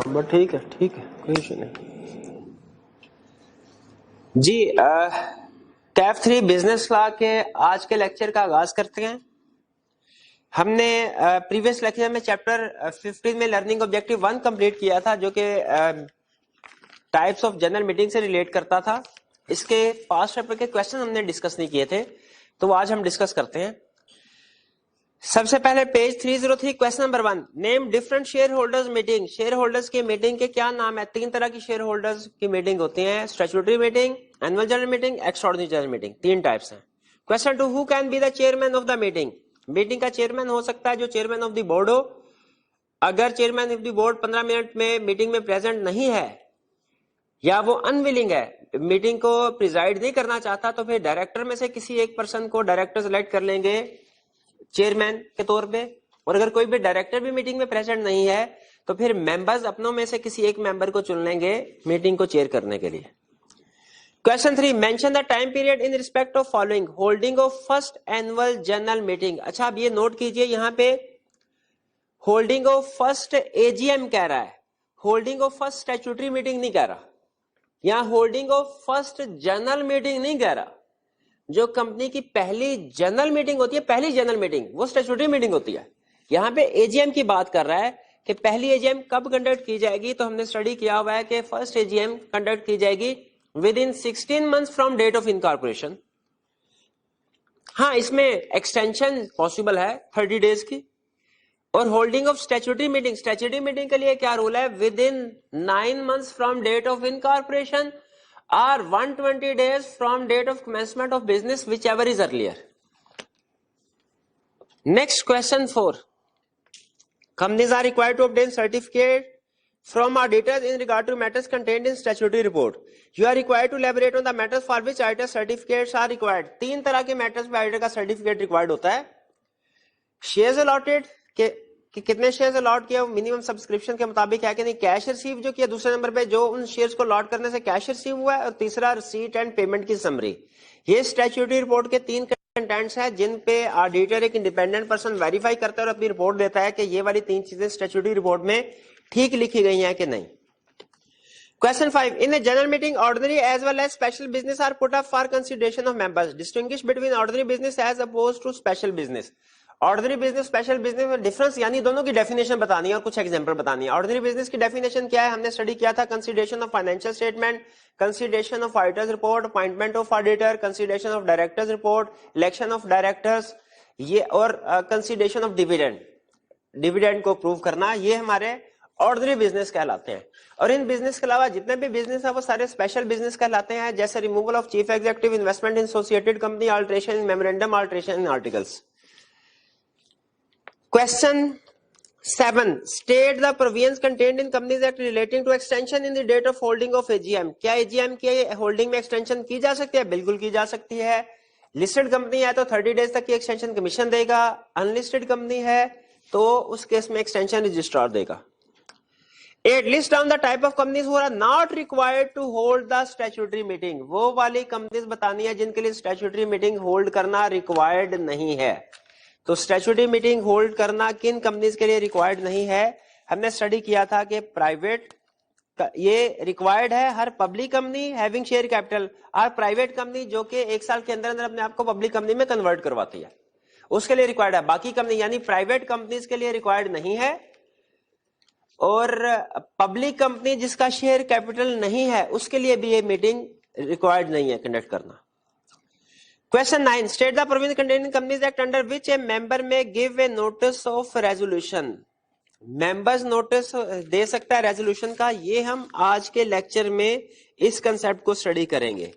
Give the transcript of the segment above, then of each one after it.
But ठीक है कोई इशू नहीं जी। टैब 3 बिजनेस लॉ के आज के लेक्चर का आगाज करते हैं। हमने प्रीवियस लेक्चर में चैप्टर 15 में लर्निंग ऑब्जेक्टिव 1 कंप्लीट किया था, जो कि टाइप्स ऑफ जनरल मीटिंग से रिलेट करता था। इसके पास्ट चैप्टर के क्वेश्चन हमने डिस्कस नहीं किए थे, तो आज हम डिस्कस करते हैं। सबसे पहले page 303 question number 1, name different share holders meeting. Share holders की मीटिंग के क्या नाम है? 3 तरह की शेयर होल्डर्स की मीटिंग होती है, statutory meeting, annual general meeting, extraordinary general meeting. 3 types हैं। Question 2, who can be the chairman of the meeting. Meeting का चेयरमैन हो सकता है जो चेयरमैन ऑफ द बोर्ड हो। अगर chairman of the board 15 minute में मीटिंग में प्रेजेंट नहीं है या वो अनविलिंग है, मीटिंग को प्रिजाइड नहीं करना चाहता, तो फिर डायरेक्टर में से किसी एक पर्सन को डायरेक्टर सेलेक्ट कर लेंगे चेयरमैन के तौर पे। और अगर कोई भी डायरेक्टर भी मीटिंग में प्रेजेंट नहीं है तो फिर मेंबर्स अपनों में से किसी एक मेंबर को चुन लेंगे मीटिंग को चेयर करने के लिए। Question 3, mention the time period in respect of following. Holding of first annual general meeting. अच्छा, अब ये नोट कीजिए, यहां पे होल्डिंग ऑफ फर्स्ट एजीएम कह रहा है, holding of first statutory meeting नहीं कह रहा। यहां holding of first general meeting नहीं कह रहा। जो कंपनी की पहली जनरल मीटिंग होती है, पहली जनरल मीटिंग वो स्टैट्यूटरी मीटिंग होती है। यहां पे एजीएम की बात कर रहा है कि पहली एजीएम कब कंडक्ट की जाएगी। तो हमने स्टडी किया हुआ है कि फर्स्ट एजीएम कंडक्ट की जाएगी within 16 months from date of incorporation. हाँ, इसमें एक्सटेंशन पॉसिबल है 30 डेज की। और holding of statutory meeting, statutory meeting के लिए क्या रूल है? Within 9 months from date of incorporation or 120 days from date of commencement of business, whichever is earlier. Next, question 4, companies are required to obtain certificate from auditors in regard to matters contained in statutory report. You are required to elaborate on the matters for which auditor certificates are required. 3 तरह के matters पे auditor का certificate required होता है। shares allotted कि कितने shares allot किया, minimum subscription के मुताबिक है कि नहीं, कैश रिसीव जो किया दूसरे नंबर पे, जो उन शेयर्स को अलॉट करने से कैश रिसीव हुआ है, और तीसरा रिसीट एंड पेमेंट की समरी। ये स्टैट्यूटरी रिपोर्ट के 3 कंटेंट्स हैं जिन पे ऑडिटर एक इंडिपेंडेंट पर्सन वेरीफाई करता है और अपनी रिपोर्ट देता है कि ये वाली 3 चीजें स्टैट्यूटरी रिपोर्ट में ठीक लिखी गई हैं कि नहीं। Question 5, in a general meeting, ordinary as well as special business are put up for consideration of members. Distinguish between ordinary business as opposed to special business. Ordinary business special business में difference यानी दोनों की definition बतानी है और कुछ example बतानी है। ऑर्डिनरी बिजनेस की डेफिनेशन क्या है? हमने स्टडी किया था, consideration of financial statement, consideration of auditors report, appointment of auditor, consideration of directors report, election of directors, ये और कंसीडरेशन ऑफ डिविडेंड, डिविडेंड को प्रूव करना, ये हमारे ऑर्डिनरी बिजनेस कहलाते हैं। और इन बिजनेस के अलावा जितने भी बिजनेस है वो सारे स्पेशल बिजनेस कहलाते हैं, जैसे removal of chief executive, investment in associated company, alteration in memorandum, alteration in articles. Question 7, state the provisions contained in Companies Act relating to extension in the date of holding of AGM. क्या AGM की holding में extension की जा सकती है? बिल्कुल की जा सकती है। लिस्टेड कंपनी है तो 30 डेज तक की एक्सटेंशन कमीशन देगा, अनलिस्टेड कंपनी है तो उस केस में एक्सटेंशन रजिस्ट्रार देगा। 8, list down the type of companies who are not required to hold the statutory meeting. वो वाली कंपनीज बतानी है जिनके लिए स्टैट्यूटरी मीटिंग होल्ड करना रिक्वायर्ड नहीं है। तो स्टैट्यूटरी मीटिंग होल्ड करना किन कंपनीज के लिए रिक्वायर्ड नहीं है? हमने स्टडी किया था कि प्राइवेट ये रिक्वायर्ड है हर public company having share capital और प्राइवेट कंपनी जो कि 1 साल के अंदर अंदर अपने आप को पब्लिक कंपनी में कन्वर्ट करवाती है, उसके लिए रिक्वायर्ड है। बाकी कंपनी यानी प्राइवेट कंपनीज के लिए रिक्वायर्ड नहीं है, और पब्लिक कंपनी जिसका शेयर कैपिटल नहीं है उसके लिए भी ये मीटिंग रिक्वायर्ड नहीं है कंडक्ट करना। Question 9, state the provision contained in Companies Act under which a member may give a notice of resolution. Members notice दे सकता है रेजोल्यूशन का। ये हम आज के लेक्चर में इस कंसेप्ट को स्टडी करेंगे।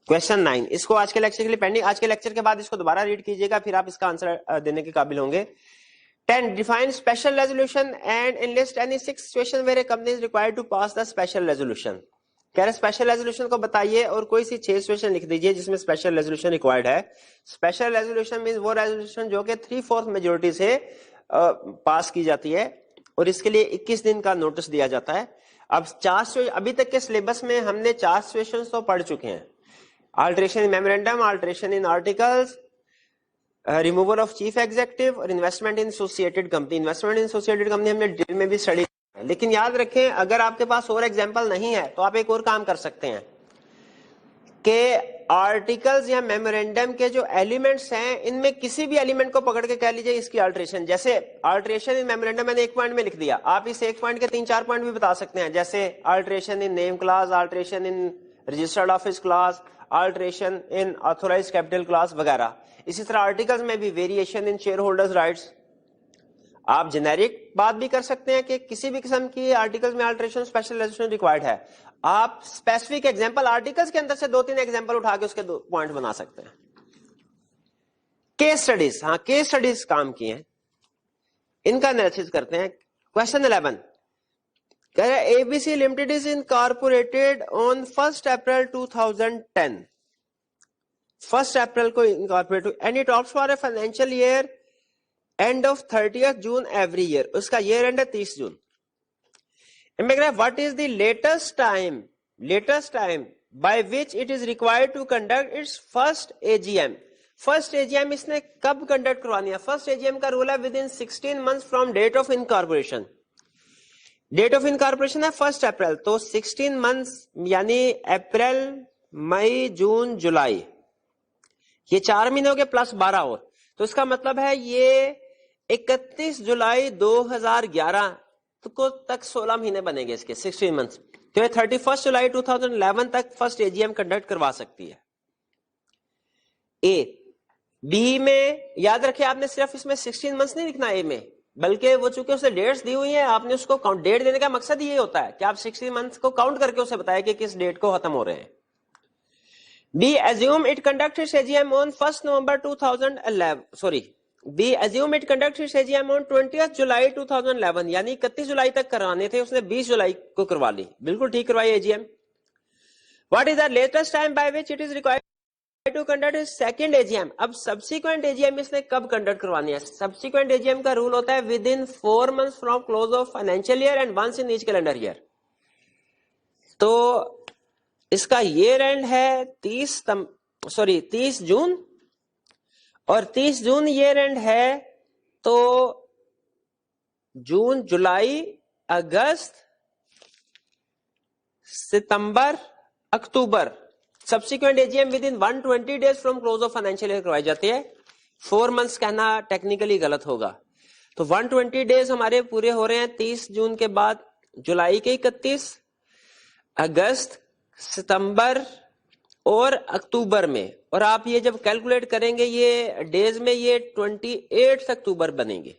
Question 9, इसको आज के लेक्चर के लिए पेंडिंग, आज के लेक्चर के बाद इसको दोबारा रीड कीजिएगा, फिर आप इसका आंसर देने के काबिल होंगे। 10, define special resolution and enlist any 6 situation where a company is required to pass the special resolution. कह रहे स्पेशल रेजोल्यूशन को बताइए और कोई सी 6 सिचुएशन लिख दीजिए जिसमें स्पेशल रेजोल्यूशन रिक्वायर्ड है। स्पेशल रेजोल्यूशन मींस वो रेजोल्यूशन जो कि 3/4 मेजोरिटी से पास की जाती है और इसके लिए 21 दिन का नोटिस दिया जाता है। अब 4 अभी तक के सिलेबस में हमने 4 सिचुएशन तो पढ़ चुके हैं, alteration in memorandum, alteration in articles, removal of chief executive और investment in associated company. Investment in associated company हमने डिटेल में भी स्टडी, लेकिन याद रखें अगर आपके पास और एग्जांपल नहीं है तो आप एक और काम कर सकते हैं कि आर्टिकल्स या मेमोरेंडम के जो एलिमेंट्स हैं इनमें किसी भी एलिमेंट को पकड़ के कह लीजिए इसकी अल्टरेशन। जैसे अल्टरेशन इन मेमोरेंडम मैंने एक पॉइंट में लिख दिया, आप इस एक पॉइंट के 3-4 पॉइंट भी बता सकते हैं, जैसे alteration in name clause, alteration in registered office clause, alteration in authorised capital clause वगैरह। इसी तरह आर्टिकल्स में भी variation in shareholders rights. आप जेनेरिक बात भी कर सकते हैं कि किसी भी किस्म की आर्टिकल्स में अल्टरेशन स्पेशलाइजेशन रिक्वायर्ड है। आप स्पेसिफिक एग्जांपल आर्टिकल्स के अंदर से 2-3 एग्जांपल उठा के उसके 2 पॉइंट बना सकते हैं। केस स्टडीज, हाँ केस स्टडीज काम की हैं, इनका एनालिसिस करते हैं। क्वेश्चन 11 कह रहे ABC limited is incorporated on 1 April 2010। 1 अप्रैल को incorporate and it opts for a financial year end of 30th June every year. उसका ईयर एंड है 30 जून। What is the latest time by which it is required to conduct its first AGM. First AGM इसने कब conduct करवानी है? First AGM का rule है within 16 months from date of incorporation. Date of incorporation है 1 अप्रैल, तो 16 months यानी अप्रैल, मई, जून, जुलाई, ये 4 महीने हो गए प्लस 12 और, तो इसका मतलब है ये 31 जुलाई 2011 को तक 16 महीने बनेंगे इसके, 16 मंथ्स। तो ये 31 जुलाई 2011 तक फर्स्ट एजीएम कंडक्ट करवा सकती है। ए बी में याद रखिए आपने सिर्फ इसमें 16 मंथ्स नहीं लिखना ए में, बल्कि वो चूंकि उसे डेट्स दी हुई है आपने उसको काउंट, डेट देने का मकसद ये होता है कि आप 16 मंथ्स को काउंट करके उसे बताया कि किस डेट को खत्म हो रहे हैं। B assume it conducts its AGM on 1st November 2011 B assume it conducts its AGM on 20th July 2011, यानी 31 जुलाई तक करवाने थे, उसने 20 जुलाई को करवा ली, बिल्कुल ठीक करवाई AGM। What is the latest time by which it is required to conduct its second AGM? अब subsequent AGM इसने कब कंडक्ट करवानी है? Subsequent AGM का रूल होता है with in 4 months from close of financial year and once in each calendar year। तो इसका ईयर एंड है 30 जून, और 30 जून ईयर एंड है, तो जून, जुलाई, अगस्त, सितंबर, अक्टूबर subsequent AGM within 120 days from close of financial year करवाई जाती है। 4 मंथ्स कहना टेक्निकली गलत होगा, तो 120 डेज हमारे पूरे हो रहे हैं 30 जून के बाद, जुलाई के 31, अगस्त, सितंबर और अक्टूबर में, और आप ये जब कैलकुलेट करेंगे ये डेज में ये 28 अक्टूबर बनेंगे,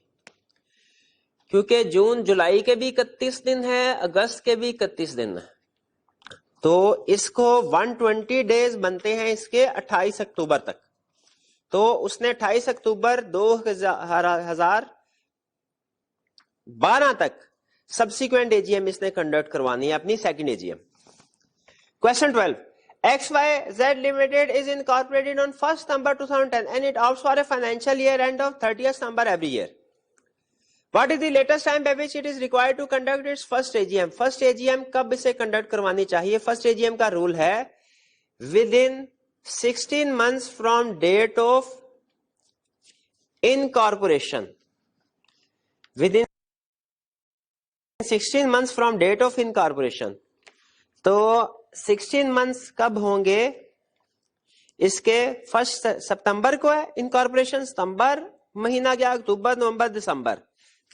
क्योंकि जून जुलाई के भी 31 दिन है, अगस्त के भी 31 दिन है, तो इसको 120 डेज बनते हैं इसके 28 अक्टूबर तक। तो उसने 28 अक्टूबर 2012 तक सब्सिक्वेंट एजीएम इसने कंडक्ट करवानी है अपनी second AGM. Question 12. XYZ Limited is incorporated on 1st September 2010 and it opts for a financial year end of 30th September every year. What is the latest time by which it is required to conduct its first AGM? First AGM कब इसे conduct करवानी चाहिए? First AGM का rule है within 16 months from date of incorporation. Within 16 months from date of incorporation. तो 16 months कब होंगे इसके? 1 सितंबर को है इनकॉर्पोरेशन, सितंबर महीना गया, अक्टूबर, नवंबर, दिसंबर,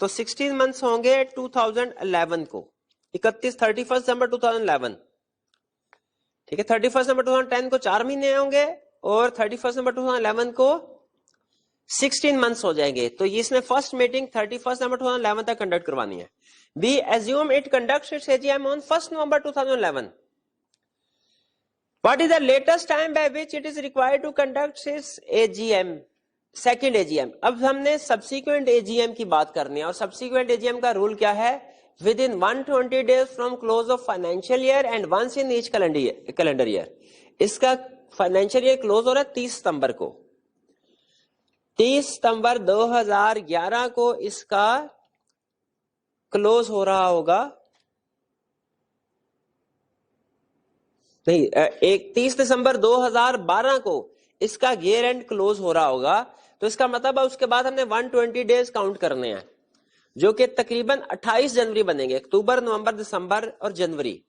तो 16 मंथ्स होंगे 2011 को, 31 दिसंबर 2011, ठीक है। 31 दिसंबर 2010 को 4 महीने होंगे और 31 दिसंबर 2011 को 16 मंथ्स हो जाएंगे। तो इसने फर्स्ट मीटिंग 31 दिसंबर 2011 तक कंडक्ट करवानी है। B assume it conducts its AGM on 1st November 2011. What is the latest time by which it is required to conduct its AGM? Second AGM। अब हमने सब्सिक्वेंट AGM की बात करनी है, और सब्सिक्वेंट AGM का रूल क्या है? Within 120 days from close of financial year and once in each calendar year. इसका फाइनेंशियल ईयर क्लोज हो रहा है 30 सितंबर को, 30 सितंबर 2011 को इसका क्लोज हो रहा होगा, नहीं 31 दिसंबर 2012 को इसका ईयर एंड क्लोज हो रहा होगा। तो इसका मतलब है उसके बाद हमने 120 डेज काउंट करने हैं, जो कि तकरीबन 28 जनवरी बनेंगे। अक्टूबर, नवंबर, दिसंबर और जनवरी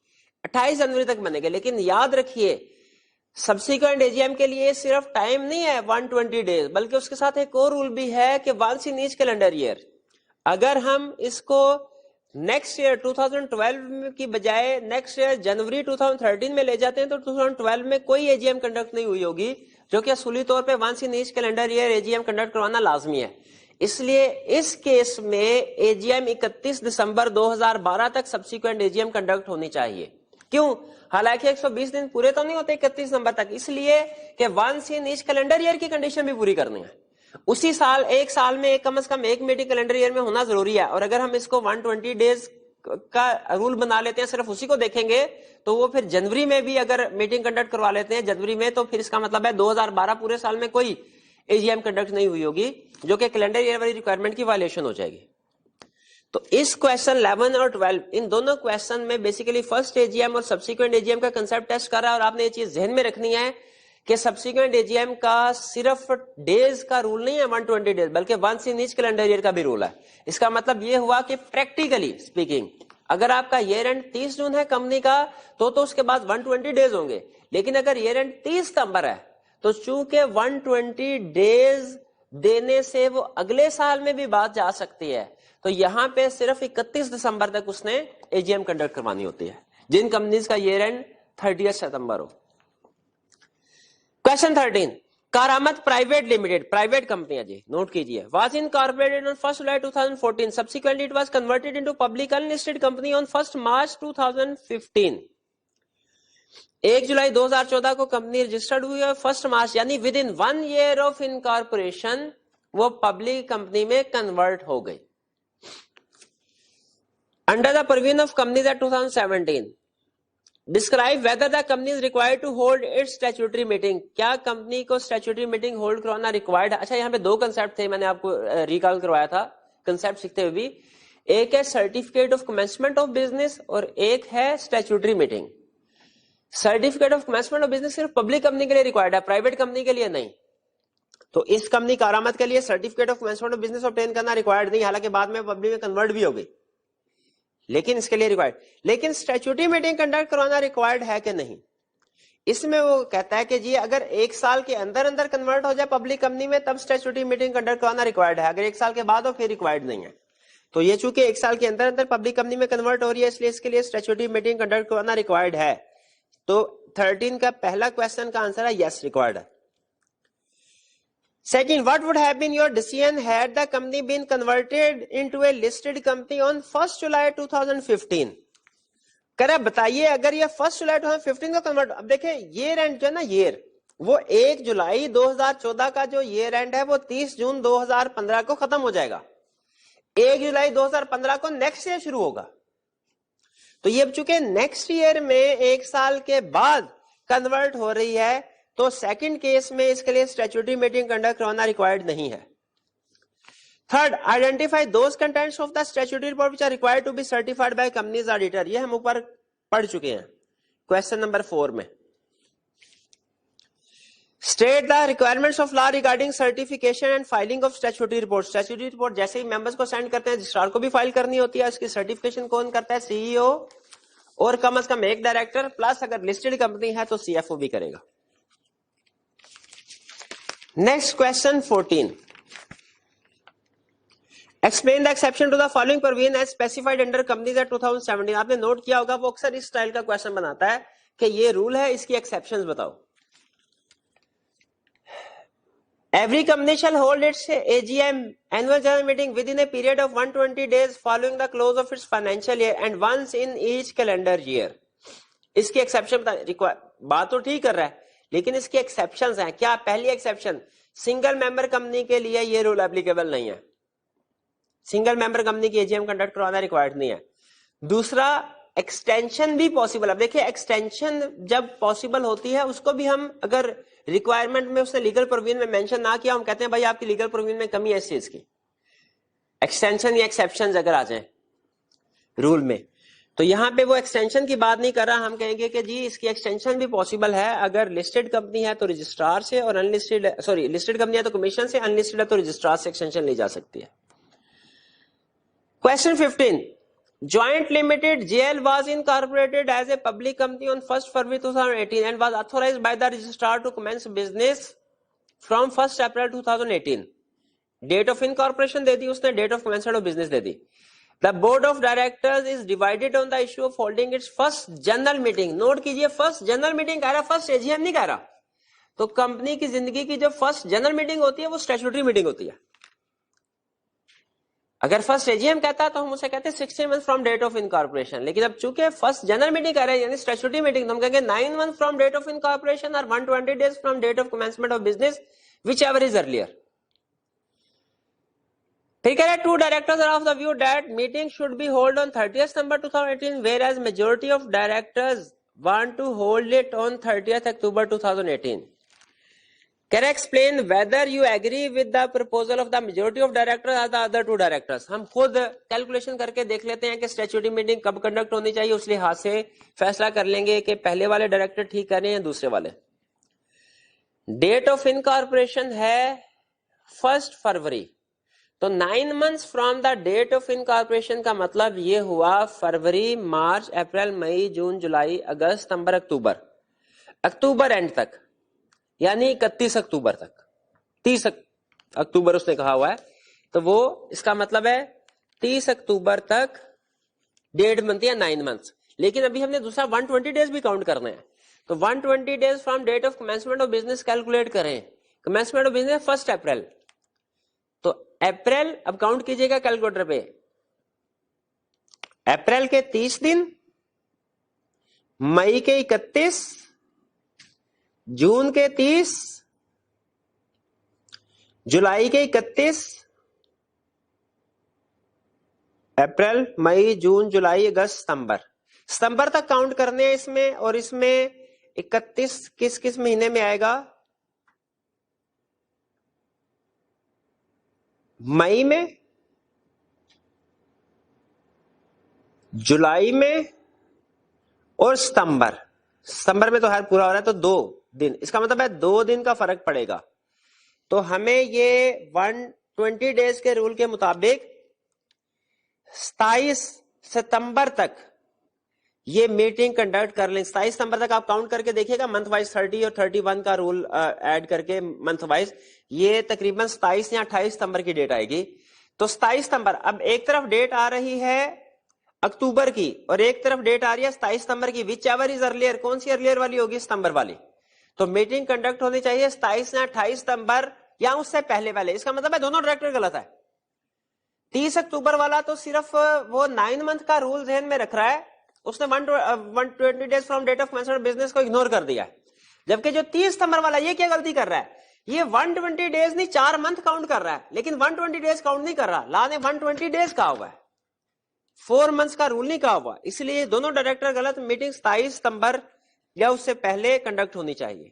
28 जनवरी तक बनेंगे। लेकिन याद रखिए सब्सिक्वेंट एजीएम के लिए सिर्फ टाइम नहीं है 120 डेज, बल्कि उसके साथ एक और रूल भी है कि once in each calendar year अगर हम इसको नेक्स्ट ईयर 2012 की बजाय नेक्स्ट ईयर जनवरी 2013 में ले जाते हैं तो 2012 में कोई एजीएम कंडक्ट नहीं हुई होगी, जो कि असूली तौर पे once in each calendar year AGM conduct करवाना लाजमी है। इसलिए इस केस में एजीएम 31 दिसंबर 2012 तक सब्सिक्वेंट एजीएम कंडक्ट होनी चाहिए। क्यों? हालांकि 120 दिन पूरे तो नहीं होते 31 नवंबर तक, इसलिए कि once in each calendar year की कंडीशन भी पूरी करनी है। उसी साल एक साल में कम से कम एक मीटिंग कैलेंडर ईयर में होना जरूरी है। और अगर हम इसको 120 डेज का रूल बना लेते हैं, सिर्फ उसी को देखेंगे, तो वो फिर जनवरी में भी अगर मीटिंग कंडक्ट करवा लेते हैं जनवरी में, तो फिर इसका मतलब है 2012 पूरे साल में कोई एजीएम कंडक्ट नहीं हुई होगी, जो कि कैलेंडर ईयर वाली रिक्वायरमेंट की वायलेशन हो जाएगी। तो इस क्वेश्चन 11 और 12 इन दोनों क्वेश्चन में बेसिकली फर्स्ट एजीएम और सब्सिक्वेंट एजीएम का कंसेप्ट टेस्ट कर रहा है। और आपने ये चीज ध्यान में रखनी है कि सब्सिक्वेंट एजीएम का सिर्फ डेज का रूल नहीं है 120 डेज, बल्कि once in each calendar year का भी रूल है। इसका मतलब ये हुआ कि प्रैक्टिकली स्पीकिंग अगर आपका ईयर एंड 30 जून है कंपनी का, तो उसके बाद 120 डेज होंगे। लेकिन अगर ईयर एंड 30 सितंबर है, तो चूंकि 120 डेज देने से वो अगले साल में भी बात जा सकती है, तो यहां पे सिर्फ 31 दिसंबर तक उसने एजीएम कंडक्ट करवानी होती है, जिन कंपनीज का ईयर एंड 30 सितंबर हो। Question 13, Karamat private limited, private company है जी, नोट कीजिए, was incorporated on 1 July 2014, subsequently it was converted into public unlisted company on 1 March 2015। 1 जुलाई 2014 को कंपनी रजिस्टर्ड हुई और 1 मार्च यानी within 1 year of incorporation वो पब्लिक कंपनी में कन्वर्ट हो गई। Under the provision of companies act 2017, describe whether the company is required to hold its statutory meeting, क्या कंपनी को स्टैट्यूटरी मीटिंग होल्ड करवाना रिक्वायर्ड है? अच्छा, यहाँ पे दो कंसेप्ट थे, मैंने आपको रिकॉल करवाया था कंसेप्ट सीखते हुए भी। एक है certificate of commencement of business और एक है statutory meeting. Certificate of commencement of business सिर्फ पब्लिक कंपनी के लिए रिक्वायर्ड है, प्राइवेट कंपनी के लिए नहीं। तो इस कंपनी कारामत के लिए certificate of commencement of business obtain करना रिक्वायर्ड नहीं, हालांकि बाद में पब्लिक में कन्वर्ट भी हो गई, लेकिन इसके लिए रिक्वायर्ड। लेकिन स्टैट्यूटरी मीटिंग कंडक्ट करवाना रिक्वायर्ड है कि नहीं, इसमें वो कहता है कि जी अगर 1 साल के अंदर अंदर कन्वर्ट हो जाए पब्लिक कंपनी में तब स्टैट्यूटरी मीटिंग कंडक्ट करवाना रिक्वायर्ड है, अगर 1 साल के बाद हो फिर रिक्वायर्ड नहीं है। तो ये चूंकि 1 साल के अंदर अंदर पब्लिक कंपनी में कन्वर्ट हो रही है, इसलिए इसके लिए स्टैट्यूटरी मीटिंग कंडक्ट करवाना रिक्वायर्ड है। तो 13 का पहला क्वेश्चन का आंसर है यस, रिक्वायर्ड है। Second, what would have been your decision had the company been converted into a listed company on 1 July 2015? करा बताइए अगर ये 1 जुलाई 2015 को कन्वर्ट, अब देखिए ईयर एंड जो है ना, ईयर वो 1 जुलाई 2014 का जो ईयर एंड है वो 30 जून 2015 को खत्म हो जाएगा। 1 जुलाई 2015 को नेक्स्ट ईयर शुरू होगा। तो ये चूंकि नेक्स्ट ईयर में 1 साल के बाद कन्वर्ट हो रही है, तो सेकंड केस में इसके लिए स्टैट्यूटरी मीटिंग कंडक्ट करवाना रिक्वायर्ड नहीं है। Third, identify those contents of the statutory report which are required to be certified by companies auditor, ये हम ऊपर पढ़ चुके हैं क्वेश्चन नंबर 4 में। State the requirements of law regarding certification and filing of statutory report, statutory report जैसे ही members को send करते हैं रजिस्ट्रार को भी फाइल करनी होती है, उसकी सर्टिफिकेशन कौन करता है? सीईओ और कम से कम एक डायरेक्टर, प्लस अगर लिस्टेड कंपनी है तो सीएफओ भी करेगा। Next question 14, explain the exception to the following provision as specified under companies act 2017। आपने नोट किया होगा वो अक्सर इस स्टाइल का क्वेश्चन बनाता है कि ये रूल है, इसकी एक्सेप्शंस बताओ। Every company shall hold its AGM annual general meeting within a period of 120 days following the close of its financial year and once in each calendar year. इसकी exception बात तो ठीक कर रहा है, लेकिन इसके एक्सेप्शंस हैं क्या? पहली एक्सेप्शन, सिंगल मेंबर कंपनी के लिए ये रूल एप्लीकेबल नहीं है, सिंगल मेंबर कंपनी की एजीएम कंडक्ट करवाना रिक्वायर्ड नहीं है। दूसरा, एक्सटेंशन भी पॉसिबल है। देखिए एक्सटेंशन जब पॉसिबल होती है उसको भी हम अगर रिक्वायरमेंट में उसने लीगल प्रोविजन में मेंशन ना किया, हम कहते हैं भाई आपकी लीगल प्रोविजन में कमी है इस चीज की, एक्सटेंशन या एक्सेप्शन अगर आ जाए रूल में। तो यहाँ पे वो एक्सटेंशन की बात नहीं कर रहा, हम कहेंगे कि जी इसकी एक्सटेंशन भी पॉसिबल है, अगर लिस्टेड कंपनी है तो रजिस्ट्रार से, और अनलिस्टेड सॉरी लिस्टेड कंपनी है तो कमीशन से, अनलिस्टेड है तो रजिस्ट्रार से एक्सटेंशन ली जा सकती है। Question 15, Joint Limited JL was incorporated as a public company on 1st February 2018 and was authorized by the registrar to commence business from 1st April 2018. Date of incorporation दे दी उसने, date of commencement of business they the. The board of directors is divided on the issue of holding its first general meeting. Note कीजिए, first general meeting कह रहा, first AGM नहीं कह रहा। तो company की जिंदगी की जो फर्स्ट जनरल मीटिंग होती है वो स्टैट्यूटरी मीटिंग होती है। अगर फर्स्ट एजीएम कहता है तो हम उसे कहते हैं 60 month from date of incorporation, लेकिन अब चूंकि फर्स्ट जनरल मीटिंग कह रहे हैं यानी स्टैट्यूटरी मीटिंग, तो हम कहेंगे 9 month from date of incorporation और 120 days from date of commencement of business whichever is earlier. फिर कह रहे हैं 2 directors are of the view that meeting should be hold on 30th September 2018 whereas majority of directors want to hold it on 30th October 2018. कह रहे explain whether you agree with the proposal of the majority of directors और the other 2 directors. हम खुद calculation करके देख लेते हैं कि स्टैट्यूटरी मीटिंग कब कंडक्ट होनी चाहिए, उस लिहाज से फैसला कर लेंगे कि पहले वाले डायरेक्टर ठीक करें या दूसरे वाले। डेट ऑफ इनकॉर्पोरेशन है 1 फरवरी, तो 9 months from the date of incorporation का मतलब ये हुआ फरवरी, मार्च, अप्रैल, मई, जून, जुलाई, अगस्त, सितंबर, अक्टूबर, अक्टूबर एंड तक, यानी 31 अक्टूबर तक। 30 अक्टूबर उसने कहा हुआ है, तो वो इसका मतलब है 30 अक्टूबर तक डेढ़ मंथ या 9 मंथ्स। लेकिन अभी हमने दूसरा 120 डेज भी काउंट करना है, तो 120 days from date of commencement of business calculate करें। कमेंसमेंट ऑफ बिजनेस 1 अप्रैल, तो अप्रैल अब काउंट कीजिएगा कैलकुलेटर पे, अप्रैल के 30 दिन, मई के 31, जून के 30, जुलाई के 31, अप्रैल, मई, जून, जुलाई, अगस्त, सितंबर, सितंबर तक काउंट करने हैं इसमें। और इसमें 31 किस किस महीने में आएगा? मई में, जुलाई में और सितंबर। सितंबर में तो हर पूरा हो रहा है, तो 2 दिन, इसका मतलब है 2 दिन का फर्क पड़ेगा। तो हमें ये 120 डेज के रूल के मुताबिक 27 सितंबर तक ये मीटिंग कंडक्ट कर लें। 27 सितंबर तक आप काउंट करके देखिएगा, मंथ वाइज 30 और 31 का रूल ऐड करके मंथ वाइज, ये तकरीबन 27 या 28 सितंबर की डेट आएगी। तो 27 सितंबर, अब एक तरफ डेट आ रही है अक्टूबर की और एक तरफ डेट आ रही है 27 सितंबर की, विच एवर इज अर्लियर, कौन सी अर्लियर वाली होगी? सितंबर वाली। तो मीटिंग कंडक्ट होनी चाहिए 27 या 28 सितंबर या उससे पहले वाले। इसका मतलब है दोनों डायरेक्टर गलत है। 30 अक्टूबर वाला तो सिर्फ वो 9 मंथ का रूल ध्यान में रख रहा है, उसने 120 days from date of commencement business को इग्नोर कर दिया। जबकि जो 30 सितंबर वाला, ये क्या गलती कर रहा है? ये 120 डेज नहीं 4 मंथ काउंट कर रहा है, लेकिन 120 डेज काउंट नहीं कर रहा। ला ने 120 डेज कहा हुआ है, 4 मंथ्स का रूल नहीं कहा हुआ, इसलिए दोनों डायरेक्टर गलत। मीटिंग 27 सितंबर या उससे पहले कंडक्ट होनी चाहिए।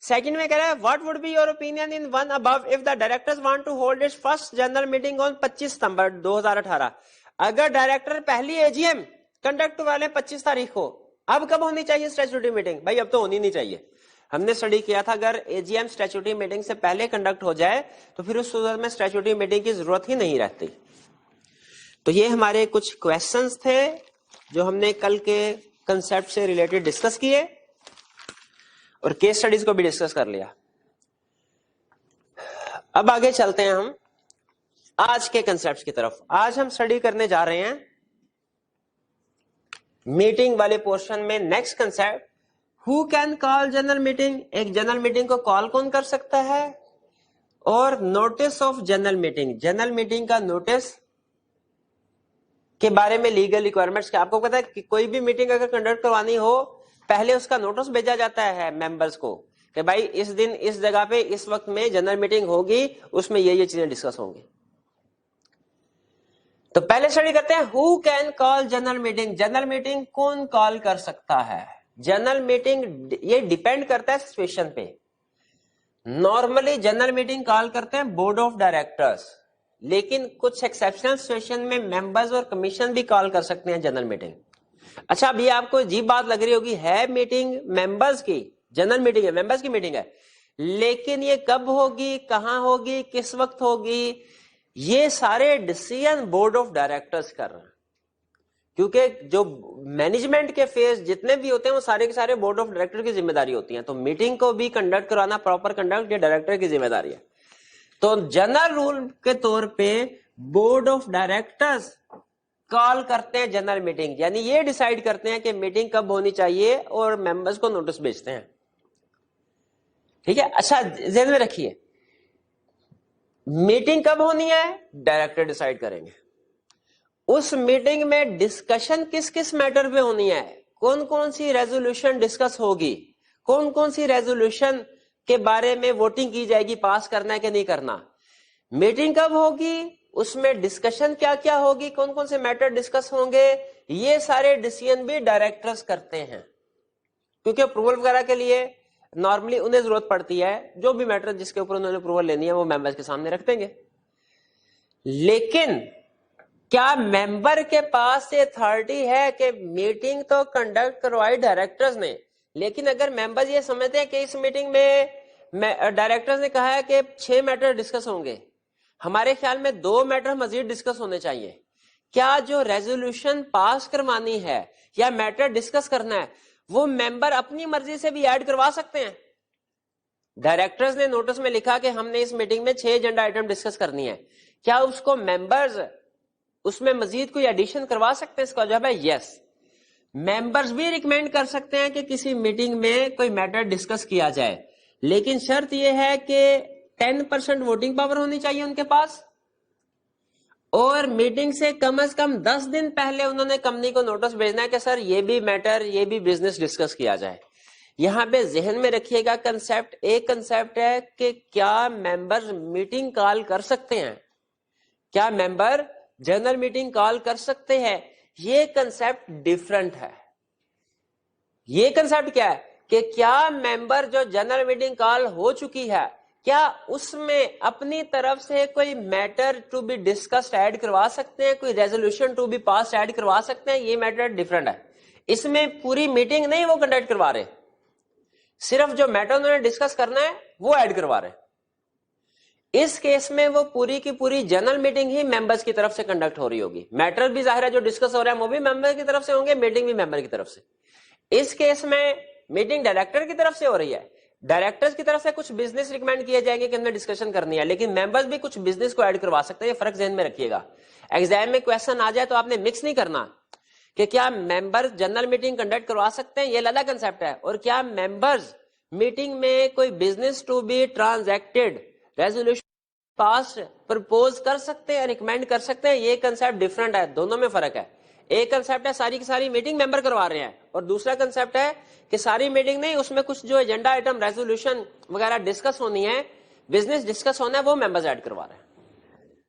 सेकंड में कह रहा है what would be your opinion in one above if the directors want to hold its first general meeting on 25 सितंबर 2018। अगर डायरेक्टर पहली एजीएम कंडक्ट वाले 25 तारीख को, अब कब होनी चाहिए स्टैट्यूटरी मीटिंग? भाई अब तो होनी नहीं चाहिए। हमने स्टडी किया था अगर एजीएम स्टैट्यूटरी मीटिंग से पहले कंडक्ट हो जाए तो फिर उस सूरत में स्टैट्यूटरी मीटिंग की जरूरत ही नहीं रहती। तो ये हमारे कुछ क्वेश्चंस थे जो हमने कल के कंसेप्ट से रिलेटेड डिस्कस किए और केस स्टडीज को भी डिस्कस कर लिया। अब आगे चलते हैं हम आज के कंसेप्ट की तरफ। आज हम स्टडी करने जा रहे हैं मीटिंग वाले पोर्शन में next concept, who can call general meeting. एक जनरल मीटिंग को कॉल कौन कर सकता है, और notice of general meeting, general meeting का नोटिस के बारे में लीगल रिक्वायरमेंट्स क्या। आपको पता है कि कोई भी मीटिंग अगर कंडक्ट करवानी हो पहले उसका नोटिस भेजा जाता है मेंबर्स को कि भाई इस दिन इस जगह पे इस वक्त में जनरल मीटिंग होगी, उसमें ये चीजें डिस्कस होंगी। तो पहले स्टडी करते हैं who can call general meeting. General meeting कौन कॉल कर सकता है? जनरल मीटिंग ये डिपेंड करता है सिचुएशन पे। नॉर्मली जनरल मीटिंग कॉल करते हैं बोर्ड ऑफ डायरेक्टर्स, लेकिन कुछ एक्सेप्शनल सिचुएशन में मेंबर्स और कमीशन भी कॉल कर सकते हैं जनरल मीटिंग। अच्छा, अभी आपको अजीब बात लग रही होगी, है मीटिंग मेंबर्स की, जनरल मीटिंग है, मेंबर्स की मीटिंग है, लेकिन ये कब होगी, कहां होगी, किस वक्त होगी, ये सारे डिसीजन बोर्ड ऑफ डायरेक्टर्स कर रहे हैं। क्योंकि जो मैनेजमेंट के फेस जितने भी होते हैं वो सारे के सारे बोर्ड ऑफ डायरेक्टर की जिम्मेदारी होती है। तो मीटिंग को भी कंडक्ट कराना, प्रॉपर कंडक्ट, ये डायरेक्टर की जिम्मेदारी है। तो जनरल रूल के तौर पे बोर्ड ऑफ डायरेक्टर्स कॉल करते हैं जनरल मीटिंग, यानी ये डिसाइड करते हैं कि मीटिंग कब होनी चाहिए और मेंबर्स को नोटिस भेजते हैं। ठीक है, अच्छा ध्यान में रखिए, मीटिंग कब होनी है डायरेक्टर डिसाइड करेंगे। उस मीटिंग में डिस्कशन किस किस मैटर पे होनी है, कौन कौन सी रेजोल्यूशन डिस्कस होगी, कौन कौन सी रेजोल्यूशन के बारे में वोटिंग की जाएगी, पास करना है कि नहीं करना, मीटिंग कब होगी, उसमें डिस्कशन क्या क्या होगी, कौन कौन से मैटर डिस्कस होंगे, ये सारे डिसीजन भी डायरेक्टर्स करते हैं। क्योंकि अप्रूवल वगैरह के लिए नॉर्मली उन्हें जरूरत पड़ती है, जो भी मैटर जिसके ऊपर उन्होंने अप्रूवल लेनी है वो मेंबर्स के सामने रख देंगे। लेकिन क्या मेंबर के पास ये अथॉरिटी है कि मीटिंग तो कंडक्ट करवाई डायरेक्टर्स ने, लेकिन अगर मेंबर्स ये समझते हैं कि इस मीटिंग में डायरेक्टर्स ने कहा है कि 6 मैटर डिस्कस होंगे, हमारे ख्याल में 2 मैटर मजीद डिस्कस होने चाहिए, क्या जो रेजोल्यूशन पास करवानी है या मैटर डिस्कस करना है वो मेंबर अपनी मर्जी से भी ऐड करवा सकते हैं। डायरेक्टर्स ने नोटिस में लिखा कि हमने इस मीटिंग में 6 एजेंडा आइटम डिस्कस करनी है, क्या उसको मेंबर्स उसमें मजीद कोई एडिशन करवा सकते हैं? इसका जवाब है यस। मेंबर्स भी रिकमेंड कर सकते हैं कि किसी मीटिंग में कोई मैटर डिस्कस किया जाए, लेकिन शर्त यह है कि 10% वोटिंग पावर होनी चाहिए उनके पास, और मीटिंग से कम 10 दिन पहले उन्होंने कंपनी को नोटिस भेजना है कि सर ये भी मैटर, ये भी बिजनेस डिस्कस किया जाए। यहां पे जहन में रखिएगा कंसेप्ट, एक कंसेप्ट है कि क्या मेंबर्स मीटिंग कॉल कर सकते हैं, क्या मेंबर जनरल मीटिंग कॉल कर सकते हैं, ये कंसेप्ट डिफरेंट है। ये कंसेप्ट क्या है कि क्या मेंबर जो जनरल मीटिंग कॉल हो चुकी है, क्या उसमें अपनी तरफ से कोई matter to be discussed add करवा सकते हैं, कोई resolution to be pass add करवा सकते हैं? ये मैटर डिफरेंट है। इसमें पूरी मीटिंग नहीं वो कंडक्ट करवा रहे, सिर्फ जो मैटर उन्होंने डिस्कस करना है वो ऐड करवा रहे। इस केस में वो पूरी की पूरी जनरल मीटिंग ही मेंबर्स की तरफ से कंडक्ट हो रही होगी। मैटर भी जाहिर है जो डिस्कस हो रहा है वो भी मेंबर की तरफ से होंगे, मीटिंग भी मेंबर की तरफ से। इस केस में मीटिंग डायरेक्टर की तरफ से हो रही है, डायरेक्टर्स की तरफ से कुछ बिजनेस रिकमेंड किए जाएंगे कि हमने डिस्कशन करनी है, लेकिन मेंबर्स भी कुछ बिजनेस को ऐड करवा सकते हैं। ये फर्क ध्यान में रखिएगा, एग्जाम में क्वेश्चन आ जाए तो आपने मिक्स नहीं करना कि क्या मेंबर जनरल मीटिंग कंडक्ट करवा सकते हैं, ये अलग कंसेप्ट है, और क्या मेंबर्स मीटिंग में कोई business to be transacted resolution pass propose कर सकते हैं, रिकमेंड कर सकते हैं, ये कंसेप्ट डिफरेंट है। दोनों में फर्क है। एक कंसेप्ट है सारी की सारी मीटिंग मेंबर करवा रहे हैं, और दूसरा कंसेप्ट है कि सारी मीटिंग नहीं, उसमें कुछ जो एजेंडा आइटम रेजोल्यूशन वगैरह डिस्कस होनी है, बिजनेस डिस्कस होना है, वो मेंबर्स ऐड करवा रहे हैं।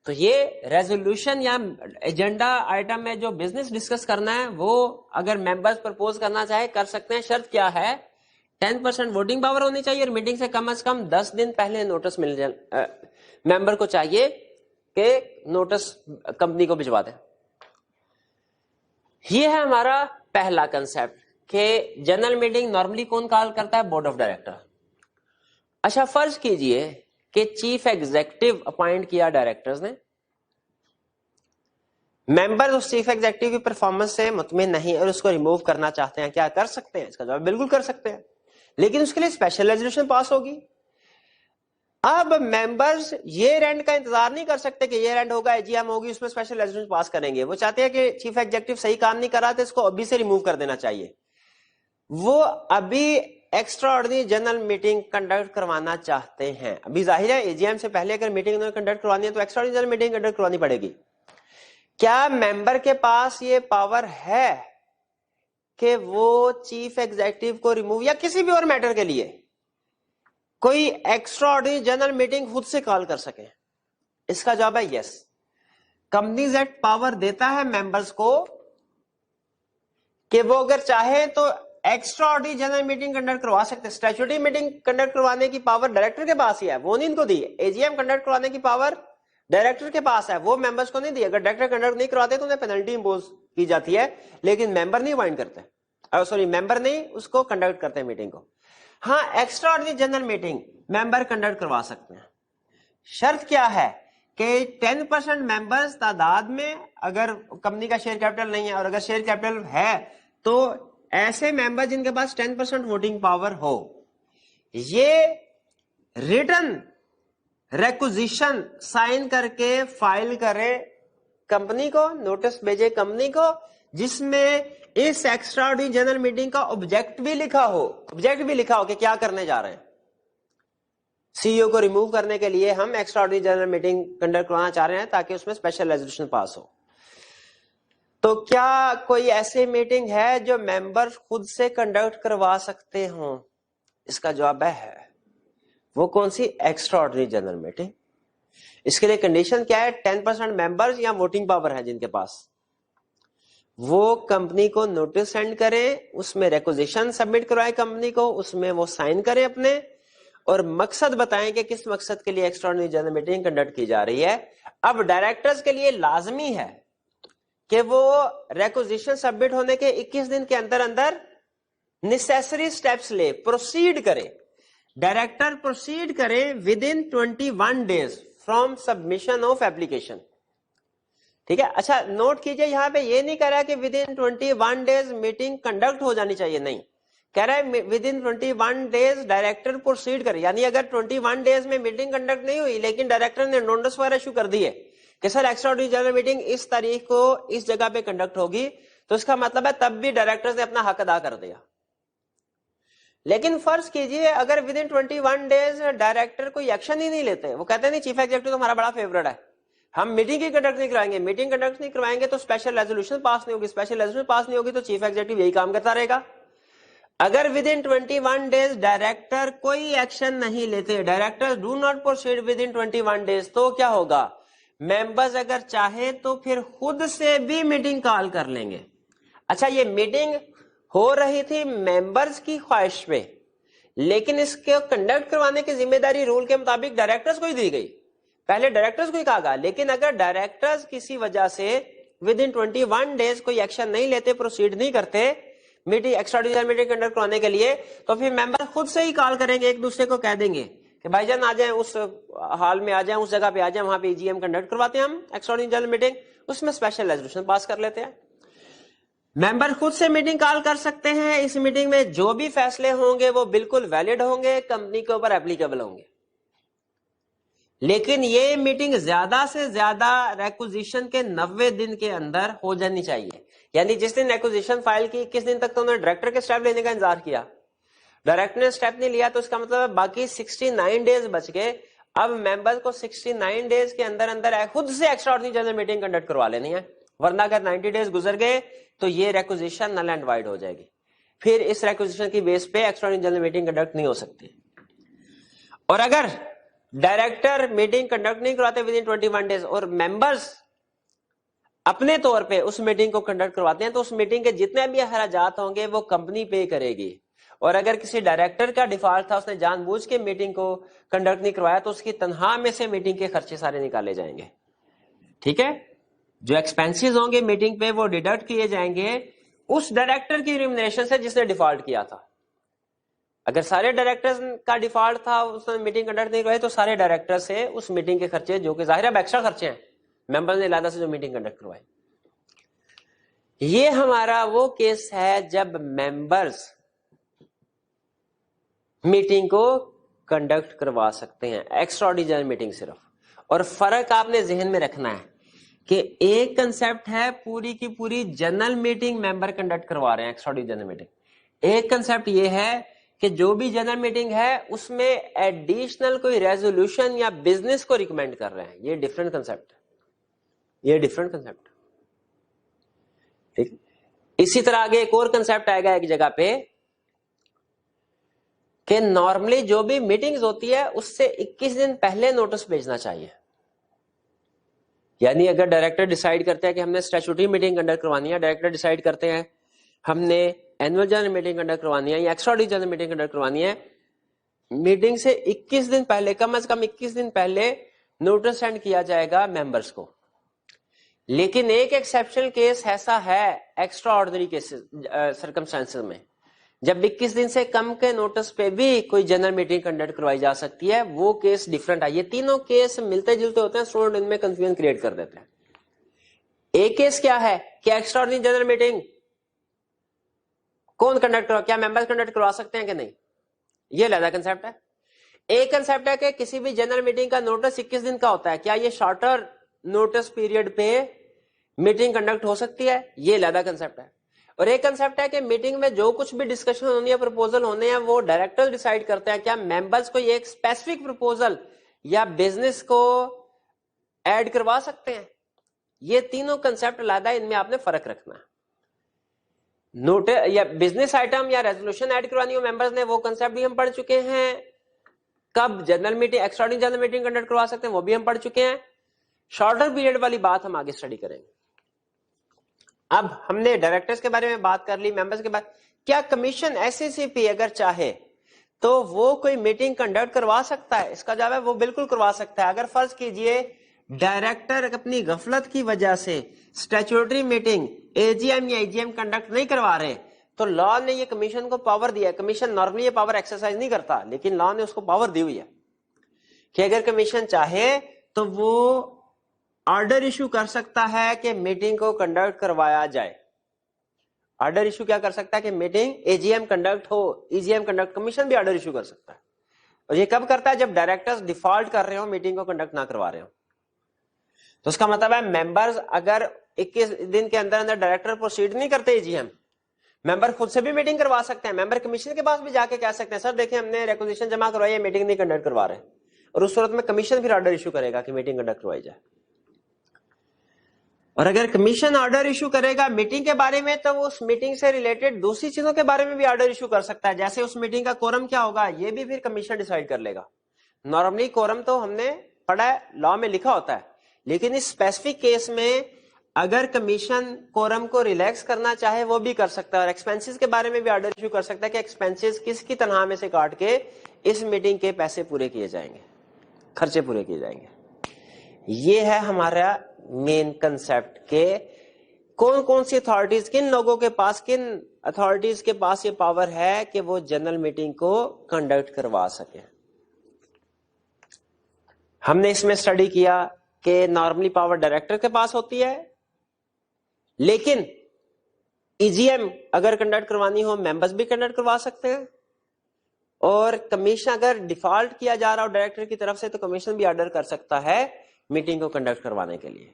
तो ये रेजोल्यूशन या एजेंडा आइटम में जो बिजनेस डिस्कस करना है वो अगर मेंबर्स प्रपोज करना चाहे कर सकते हैं। शर्त क्या है, 10% वोटिंग पावर होनी चाहिए और मीटिंग से कम 10 दिन पहले नोटिस मिल जाए, मेंबर को चाहिए कि नोटिस कंपनी को भिजवा दे। ये है हमारा पहला कंसेप्ट कि जनरल मीटिंग नॉर्मली कौन कॉल करता है, बोर्ड ऑफ डायरेक्टर। अच्छा, फर्ज कीजिए कि चीफ एग्जीक्यूटिव अपॉइंट किया डायरेक्टर्स ने, मेंबर उस चीफ एग्जीक्यूटिव की परफॉर्मेंस से मुतमिन नहीं और उसको रिमूव करना चाहते हैं, क्या कर सकते हैं? इसका जवाब बिल्कुल कर सकते हैं, लेकिन उसके लिए स्पेशल रेजोल्यूशन पास होगी। अब मेंबर्स ये रेंट का इंतजार नहीं कर सकते कि ये रेंट होगा, एजीएम होगी, उसमें स्पेशल रेजोल्यूशन पास करेंगे। वो चाहते हैं कि चीफ एग्जीक्यूटिव सही काम नहीं कर रहा था, इसको अभी से रिमूव कर देना चाहिए। वो अभी extra ordinary general meeting conduct करवाना चाहते हैं। अभी जाहिर है एजीएम से पहले अगर मीटिंग उन्होंने कंडक्ट करवानी है तो extra ordinary general meeting conduct करवानी पड़ेगी। क्या मेंबर के पास ये पावर है कि वो चीफ एग्जीक्यूटिव को रिमूव या किसी भी और मैटर के लिए कोई एक्स्ट्रा ऑर्डिनरी जनरल मीटिंग खुद से कॉल कर सके? इसका जवाब है यस। कंपनीज एक्ट पावर देता है मेंबर्स को कि वो अगर चाहे तो extra ordinary general meeting conduct करवा सकते हैं। स्टैट्यूटरी मीटिंग कंडक्ट करवाने की पावर डायरेक्टर के पास ही है, वो नहीं इनको दी। एजीएम कंडक्ट करवाने की पावर डायरेक्टर के पास है, वो मेंबर्स को नहीं दिया। अगर डायरेक्टर कंडक्ट नहीं करवाते तो उन्हें पेनल्टी इंपोज की जाती है, लेकिन मेंबर नहीं बाइंड करते, सॉरी मेंबर नहीं उसको कंडक्ट करते मीटिंग को। हाँ, extra ordinary general meeting member conduct करवा सकते हैं। शर्त क्या है कि 10% मेंबर्स तादाद में, अगर कंपनी का शेयर कैपिटल नहीं है, और अगर शेयर कैपिटल है तो ऐसे मेंबर जिनके पास 10% वोटिंग पावर हो, ये रिटर्न रेक्विजिशन साइन करके फाइल करे कंपनी को, नोटिस भेजे कंपनी को, जिसमें इस एक्स्ट्रा ऑर्डिनरी जनरल मीटिंग का ऑब्जेक्ट भी लिखा हो, कि क्या करने जा रहे हैं। सीईओ को रिमूव करने के लिए हम extra ordinary general meeting conduct करवाना चाह रहे हैं ताकि उसमें स्पेशल रेजोल्यूशन पास हो। तो क्या कोई ऐसी मीटिंग है जो मेंबर खुद से कंडक्ट करवा सकते हो? इसका जवाब है। वो कौन सी? Extraordinary general meeting. इसके लिए कंडीशन क्या है? 10% मेंबर्स या वोटिंग पावर है जिनके पास, वो कंपनी को नोटिस सेंड करें, उसमें रिक्वेजिशन सबमिट करवाए कंपनी को, उसमें वो साइन करें अपने, और मकसद बताएं कि किस मकसद के लिए extra ordinary general meeting conduct की जा रही है। अब डायरेक्टर्स के लिए लाजमी है कि वो रिक्वेजिशन सबमिट होने के 21 दिन के अंदर अंदर नेसेसरी स्टेप्स ले, प्रोसीड करे। डायरेक्टर प्रोसीड करे with in 21 days from submission of application. ठीक है, अच्छा नोट कीजिए, यहां पे ये नहीं कह रहा है कि with in 21 days meeting conduct हो जानी चाहिए, नहीं, कह रहा है with in 21 days director proceed करे। यानी अगर 21 डेज में मीटिंग कंडक्ट नहीं हुई लेकिन डायरेक्टर ने नोटिस वगैरह इशू कर दिए कि sir extra ordinary general meeting इस तारीख को इस जगह पे कंडक्ट होगी, तो इसका मतलब है तब भी डायरेक्टर्स ने अपना हक अदा कर दिया। लेकिन फर्ज कीजिए अगर विद इन 21 डेज डायरेक्टर कोई एक्शन ही नहीं लेते, वो कहते हैं नहीं चीफ एग्जीक्यूटिव तो हमारा बड़ा फेवरेट है, हम मीटिंग ही कंडक्ट नहीं कराएंगे, मीटिंग कंडक्ट नहीं करवाएंगे तो स्पेशल रेजोल्यूशन पास नहीं होगी, स्पेशल रेजोल्यूशन पास नहीं होगी तो चीफ एग्जीक्यूटिव यही काम करता रहेगा। अगर विद इन 21 डेज डायरेक्टर कोई एक्शन नहीं लेते, director do not proceed with in 21 days, तो क्या होगा? मेंबर्स अगर चाहे तो फिर खुद से भी मीटिंग कॉल कर लेंगे। अच्छा, ये मीटिंग हो रही थी मेंबर्स की ख्वाहिश पे, लेकिन इसके कंडक्ट करवाने की जिम्मेदारी रूल के मुताबिक डायरेक्टर्स को ही दी गई, पहले डायरेक्टर्स को ही कहा गया। लेकिन अगर डायरेक्टर्स किसी वजह से विद इन 21 डेज कोई एक्शन नहीं लेते, प्रोसीड नहीं करते meeting, extra ordinary meeting conduct करवाने के लिए, तो फिर मेंबर खुद से ही कॉल करेंगे, एक दूसरे को कह देंगे कि भाईजान आ जाएं, उस हाल में आ जाएं, उस जगह पे आ जाएं, वहां पे ईजीएम कंडक्ट करवाते हैं हम एक्स्ट्रा ऑर्डिनरी जनरल मीटिंग, उसमें स्पेशल रेजोल्यूशन पास कर लेते हैं। मेंबर खुद से मीटिंग कॉल कर सकते हैं। इस मीटिंग में जो भी फैसले होंगे वो बिल्कुल वैलिड होंगे, कंपनी के ऊपर एप्लीकेबल होंगे। लेकिन ये मीटिंग ज्यादा से ज्यादा रेक्विजिशन के 90 दिन के अंदर हो जानी चाहिए। यानी जिस दिन रेक्विजिशन फाइल की 21 दिन तक तो उन्होंने डायरेक्टर के स्टेप लेने का इंतजार किया, डायरेक्टर ने स्टेप नहीं लिया, तो इसका मतलब बाकी 69 डेज बच गए। अब मेंबर्स को 69 डेज के अंदर अंदर खुद से extra ordinary general meeting conduct करवा लेनी है, वरना अगर 90 डेज गुजर गए तो ये रेक्विजिशन नल एंड वाइड हो जाएगी। फिर इस रेक्विजिशन की बेस पे extra ordinary general meeting conduct नहीं हो सकती। और अगर डायरेक्टर मीटिंग कंडक्ट नहीं करवाते विद इन 21 डेज और मेंबर्स अपने तौर पे उस मीटिंग को कंडक्ट करवाते हैं, तो उस मीटिंग के जितने भी अखराजात होंगे वो कंपनी पे करेगी। और अगर किसी डायरेक्टर का डिफॉल्ट था, उसने जानबूझ के मीटिंग को कंडक्ट नहीं करवाया, तो उसकी तनख्वाह में से मीटिंग के खर्चे सारे निकाले जाएंगे। ठीक है, जो एक्सपेंसेस होंगे मीटिंग पे वो डिडक्ट किए जाएंगे उस डायरेक्टर की रिम्यूनरेशन से जिसने डिफॉल्ट किया था। अगर सारे डायरेक्टर्स का डिफॉल्ट था, उसने मीटिंग कंडक्ट नहीं करवाई, तो सारे डायरेक्टर से उस मीटिंग के खर्चे, जो कि जाहिर है एक्स्ट्रा खर्चे हैं, मेंबर ने लादा से जो मीटिंग कंडक्ट करवाई। ये हमारा वो केस है जब मेंबर्स मीटिंग को कंडक्ट करवा सकते हैं, एक्स्ट्रा ऑर्डिनरी मीटिंग सिर्फ। और फर्क आपने जहन में रखना है कि एक कंसेप्ट है पूरी की पूरी जनरल मीटिंग मेंबर कंडक्ट करवा रहे हैं, एक्स्ट्रा ऑर्डिनरी जनरल मीटिंग। एक कंसेप्ट ये है कि जो भी जनरल मीटिंग है उसमें एडिशनल कोई रेजोल्यूशन या बिजनेस को रिकमेंड कर रहे हैं। ये डिफरेंट कंसेप्ट है, ये डिफरेंट कंसेप्ट। ठीक, इसी तरह आगे एक और कंसेप्ट आएगा एक जगह पे कि नॉर्मली जो भी मीटिंग्स होती है उससे 21 दिन पहले नोटिस भेजना चाहिए। यानी अगर डायरेक्टर डिसाइड करते हैं कि हमने स्टैट्यूटरी मीटिंग कंडक्ट करवानी है, डायरेक्टर डिसाइड करते हैं हमने एनुअल जनरल मीटिंग कंडक्ट करवानी है या extra ordinary general meeting conduct करवानी है, मीटिंग से 21 दिन पहले, कम से कम 21 दिन पहले नोटिस सेंड किया जाएगा मेंबर्स को। लेकिन एक एक्सेप्शनल केस ऐसा है एक्स्ट्रा ऑर्डिनरी केसेस सर्कमस्टेंसेस में, जब 21 दिन से कम के नोटिस पे भी कोई जनरल मीटिंग कंडक्ट करवाई जा सकती है, वो केस डिफरेंट है। ये तीनों केस मिलते जुलते होते हैं, स्टूडेंट इनमें कंफ्यूजन क्रिएट कर देते हैं। एक केस क्या है कि एक्स्ट्रा ऑर्डिनरी जनरल मीटिंग कौन कंडक्ट करवा, क्या मेंबर्स कंडक्ट करवा सकते हैं कि नहीं, ये अलग कंसेप्ट है। एक कंसेप्ट है कि किसी भी जनरल मीटिंग का नोटिस 21 दिन का होता है, क्या ये शॉर्टर नोटिस पीरियड पे मीटिंग कंडक्ट हो सकती है, ये अलग कंसेप्ट है। और एक कंसेप्ट है कि मीटिंग में जो कुछ भी डिस्कशन होनी है, प्रपोजल होने हैं, वो डायरेक्टर डिसाइड करते हैं, क्या मेंबर्स को एक स्पेसिफिक प्रपोजल या बिजनेस को ऐड करवा सकते हैं। ये तीनों कंसेप्ट अलग है, इनमें आपने फर्क रखना है। नोट या बिजनेस आइटम या रेजोल्यूशन ऐड करवानी हो मेंबर्स ने, वो कंसेप्ट भी हम पढ़ चुके हैं। कब general meeting, extraordinary general meeting conduct करवा सकते हैं, वो भी हम पढ़ चुके हैं। शॉर्टर पीरियड वाली बात हम आगे स्टडी करेंगे। अब हमने डायरेक्टर्स के बारे में बात कर ली, मेंबर्स के बारे। क्या कमीशन एससीसीपी अगर चाहे तो वो कोई मीटिंग कंडक्ट करवा सकता है? इसका जवाब है वो बिल्कुल करवा सकता है। अगर फर्ज कीजिए डायरेक्टर अपनी गफलत की वजह से स्टैट्यूटरी मीटिंग एजीएम या ईजीएम कंडक्ट नहीं करवा रहे, तो लॉ ने ये कमीशन को पावर दिया है। कमीशन नॉर्मली ये पावर एक्सरसाइज नहीं करता, लेकिन लॉ ने उसको पावर दी हुई है कि अगर कमीशन चाहे तो वो ऑर्डर इशू कर सकता है कि मीटिंग को कंडक्ट करवाया जाए। ऑर्डर इशू क्या कर सकता है कि मीटिंग एजीएम कंडक्ट हो, ईजीएम कंडक्ट, कमीशन भी ऑर्डर इशू कर सकता है। और ये कब करता है? जब डायरेक्टर्स डिफॉल्ट कर रहे हो, मीटिंग को कंडक्ट ना करवा रहे हो। तो उसका मतलब है मेंबर्स अगर 21 दिन के अंदर अंदर डायरेक्टर प्रोसीड नहीं करते एजीएम, मेंबर खुद से भी मीटिंग करवा सकते हैं। मेंबर कमीशन के पास भी जाके कह सकते हैं, सर देखिए हमने रिक्वेजिशन जमा करवाई है, मीटिंग नहीं कंडक्ट करवा रहे। और उस सूरत में कमीशन फिर ऑर्डर इशू करेगा कि मीटिंग कंडक्ट करवाई जाए। और अगर कमीशन ऑर्डर इशू करेगा मीटिंग के बारे में, तो वो उस मीटिंग से रिलेटेड दूसरी चीजों के बारे में भी ऑर्डर इशू कर सकता है। जैसे उस मीटिंग का कोरम क्या होगा, ये भी फिर कमीशन डिसाइड कर लेगा। नॉर्मली कोरम तो हमने पढ़ा है, लॉ में लिखा होता है, लेकिन इस स्पेसिफिक केस में अगर कमीशन कोरम को रिलैक्स करना चाहे वो भी कर सकता है। और एक्सपेंसेस के बारे में भी ऑर्डर इशू कर सकता है कि एक्सपेंसेस किसकी तनख्वाह में से काट के इस मीटिंग के पैसे पूरे किए जाएंगे, खर्चे पूरे किए जाएंगे। ये है हमारा मेन कंसेप्ट के कौन कौन सी अथॉरिटीज, किन लोगों के पास, किन अथॉरिटीज के पास ये पावर है कि वो जनरल मीटिंग को कंडक्ट करवा सके। हमने इसमें स्टडी किया कि नॉर्मली पावर डायरेक्टर के पास होती है, लेकिन ईजीएम अगर कंडक्ट करवानी हो मेंबर्स भी कंडक्ट करवा सकते हैं। और कमीशन अगर डिफॉल्ट किया जा रहा हो डायरेक्टर की तरफ से, तो कमीशन भी ऑर्डर कर सकता है मीटिंग को कंडक्ट करवाने के लिए।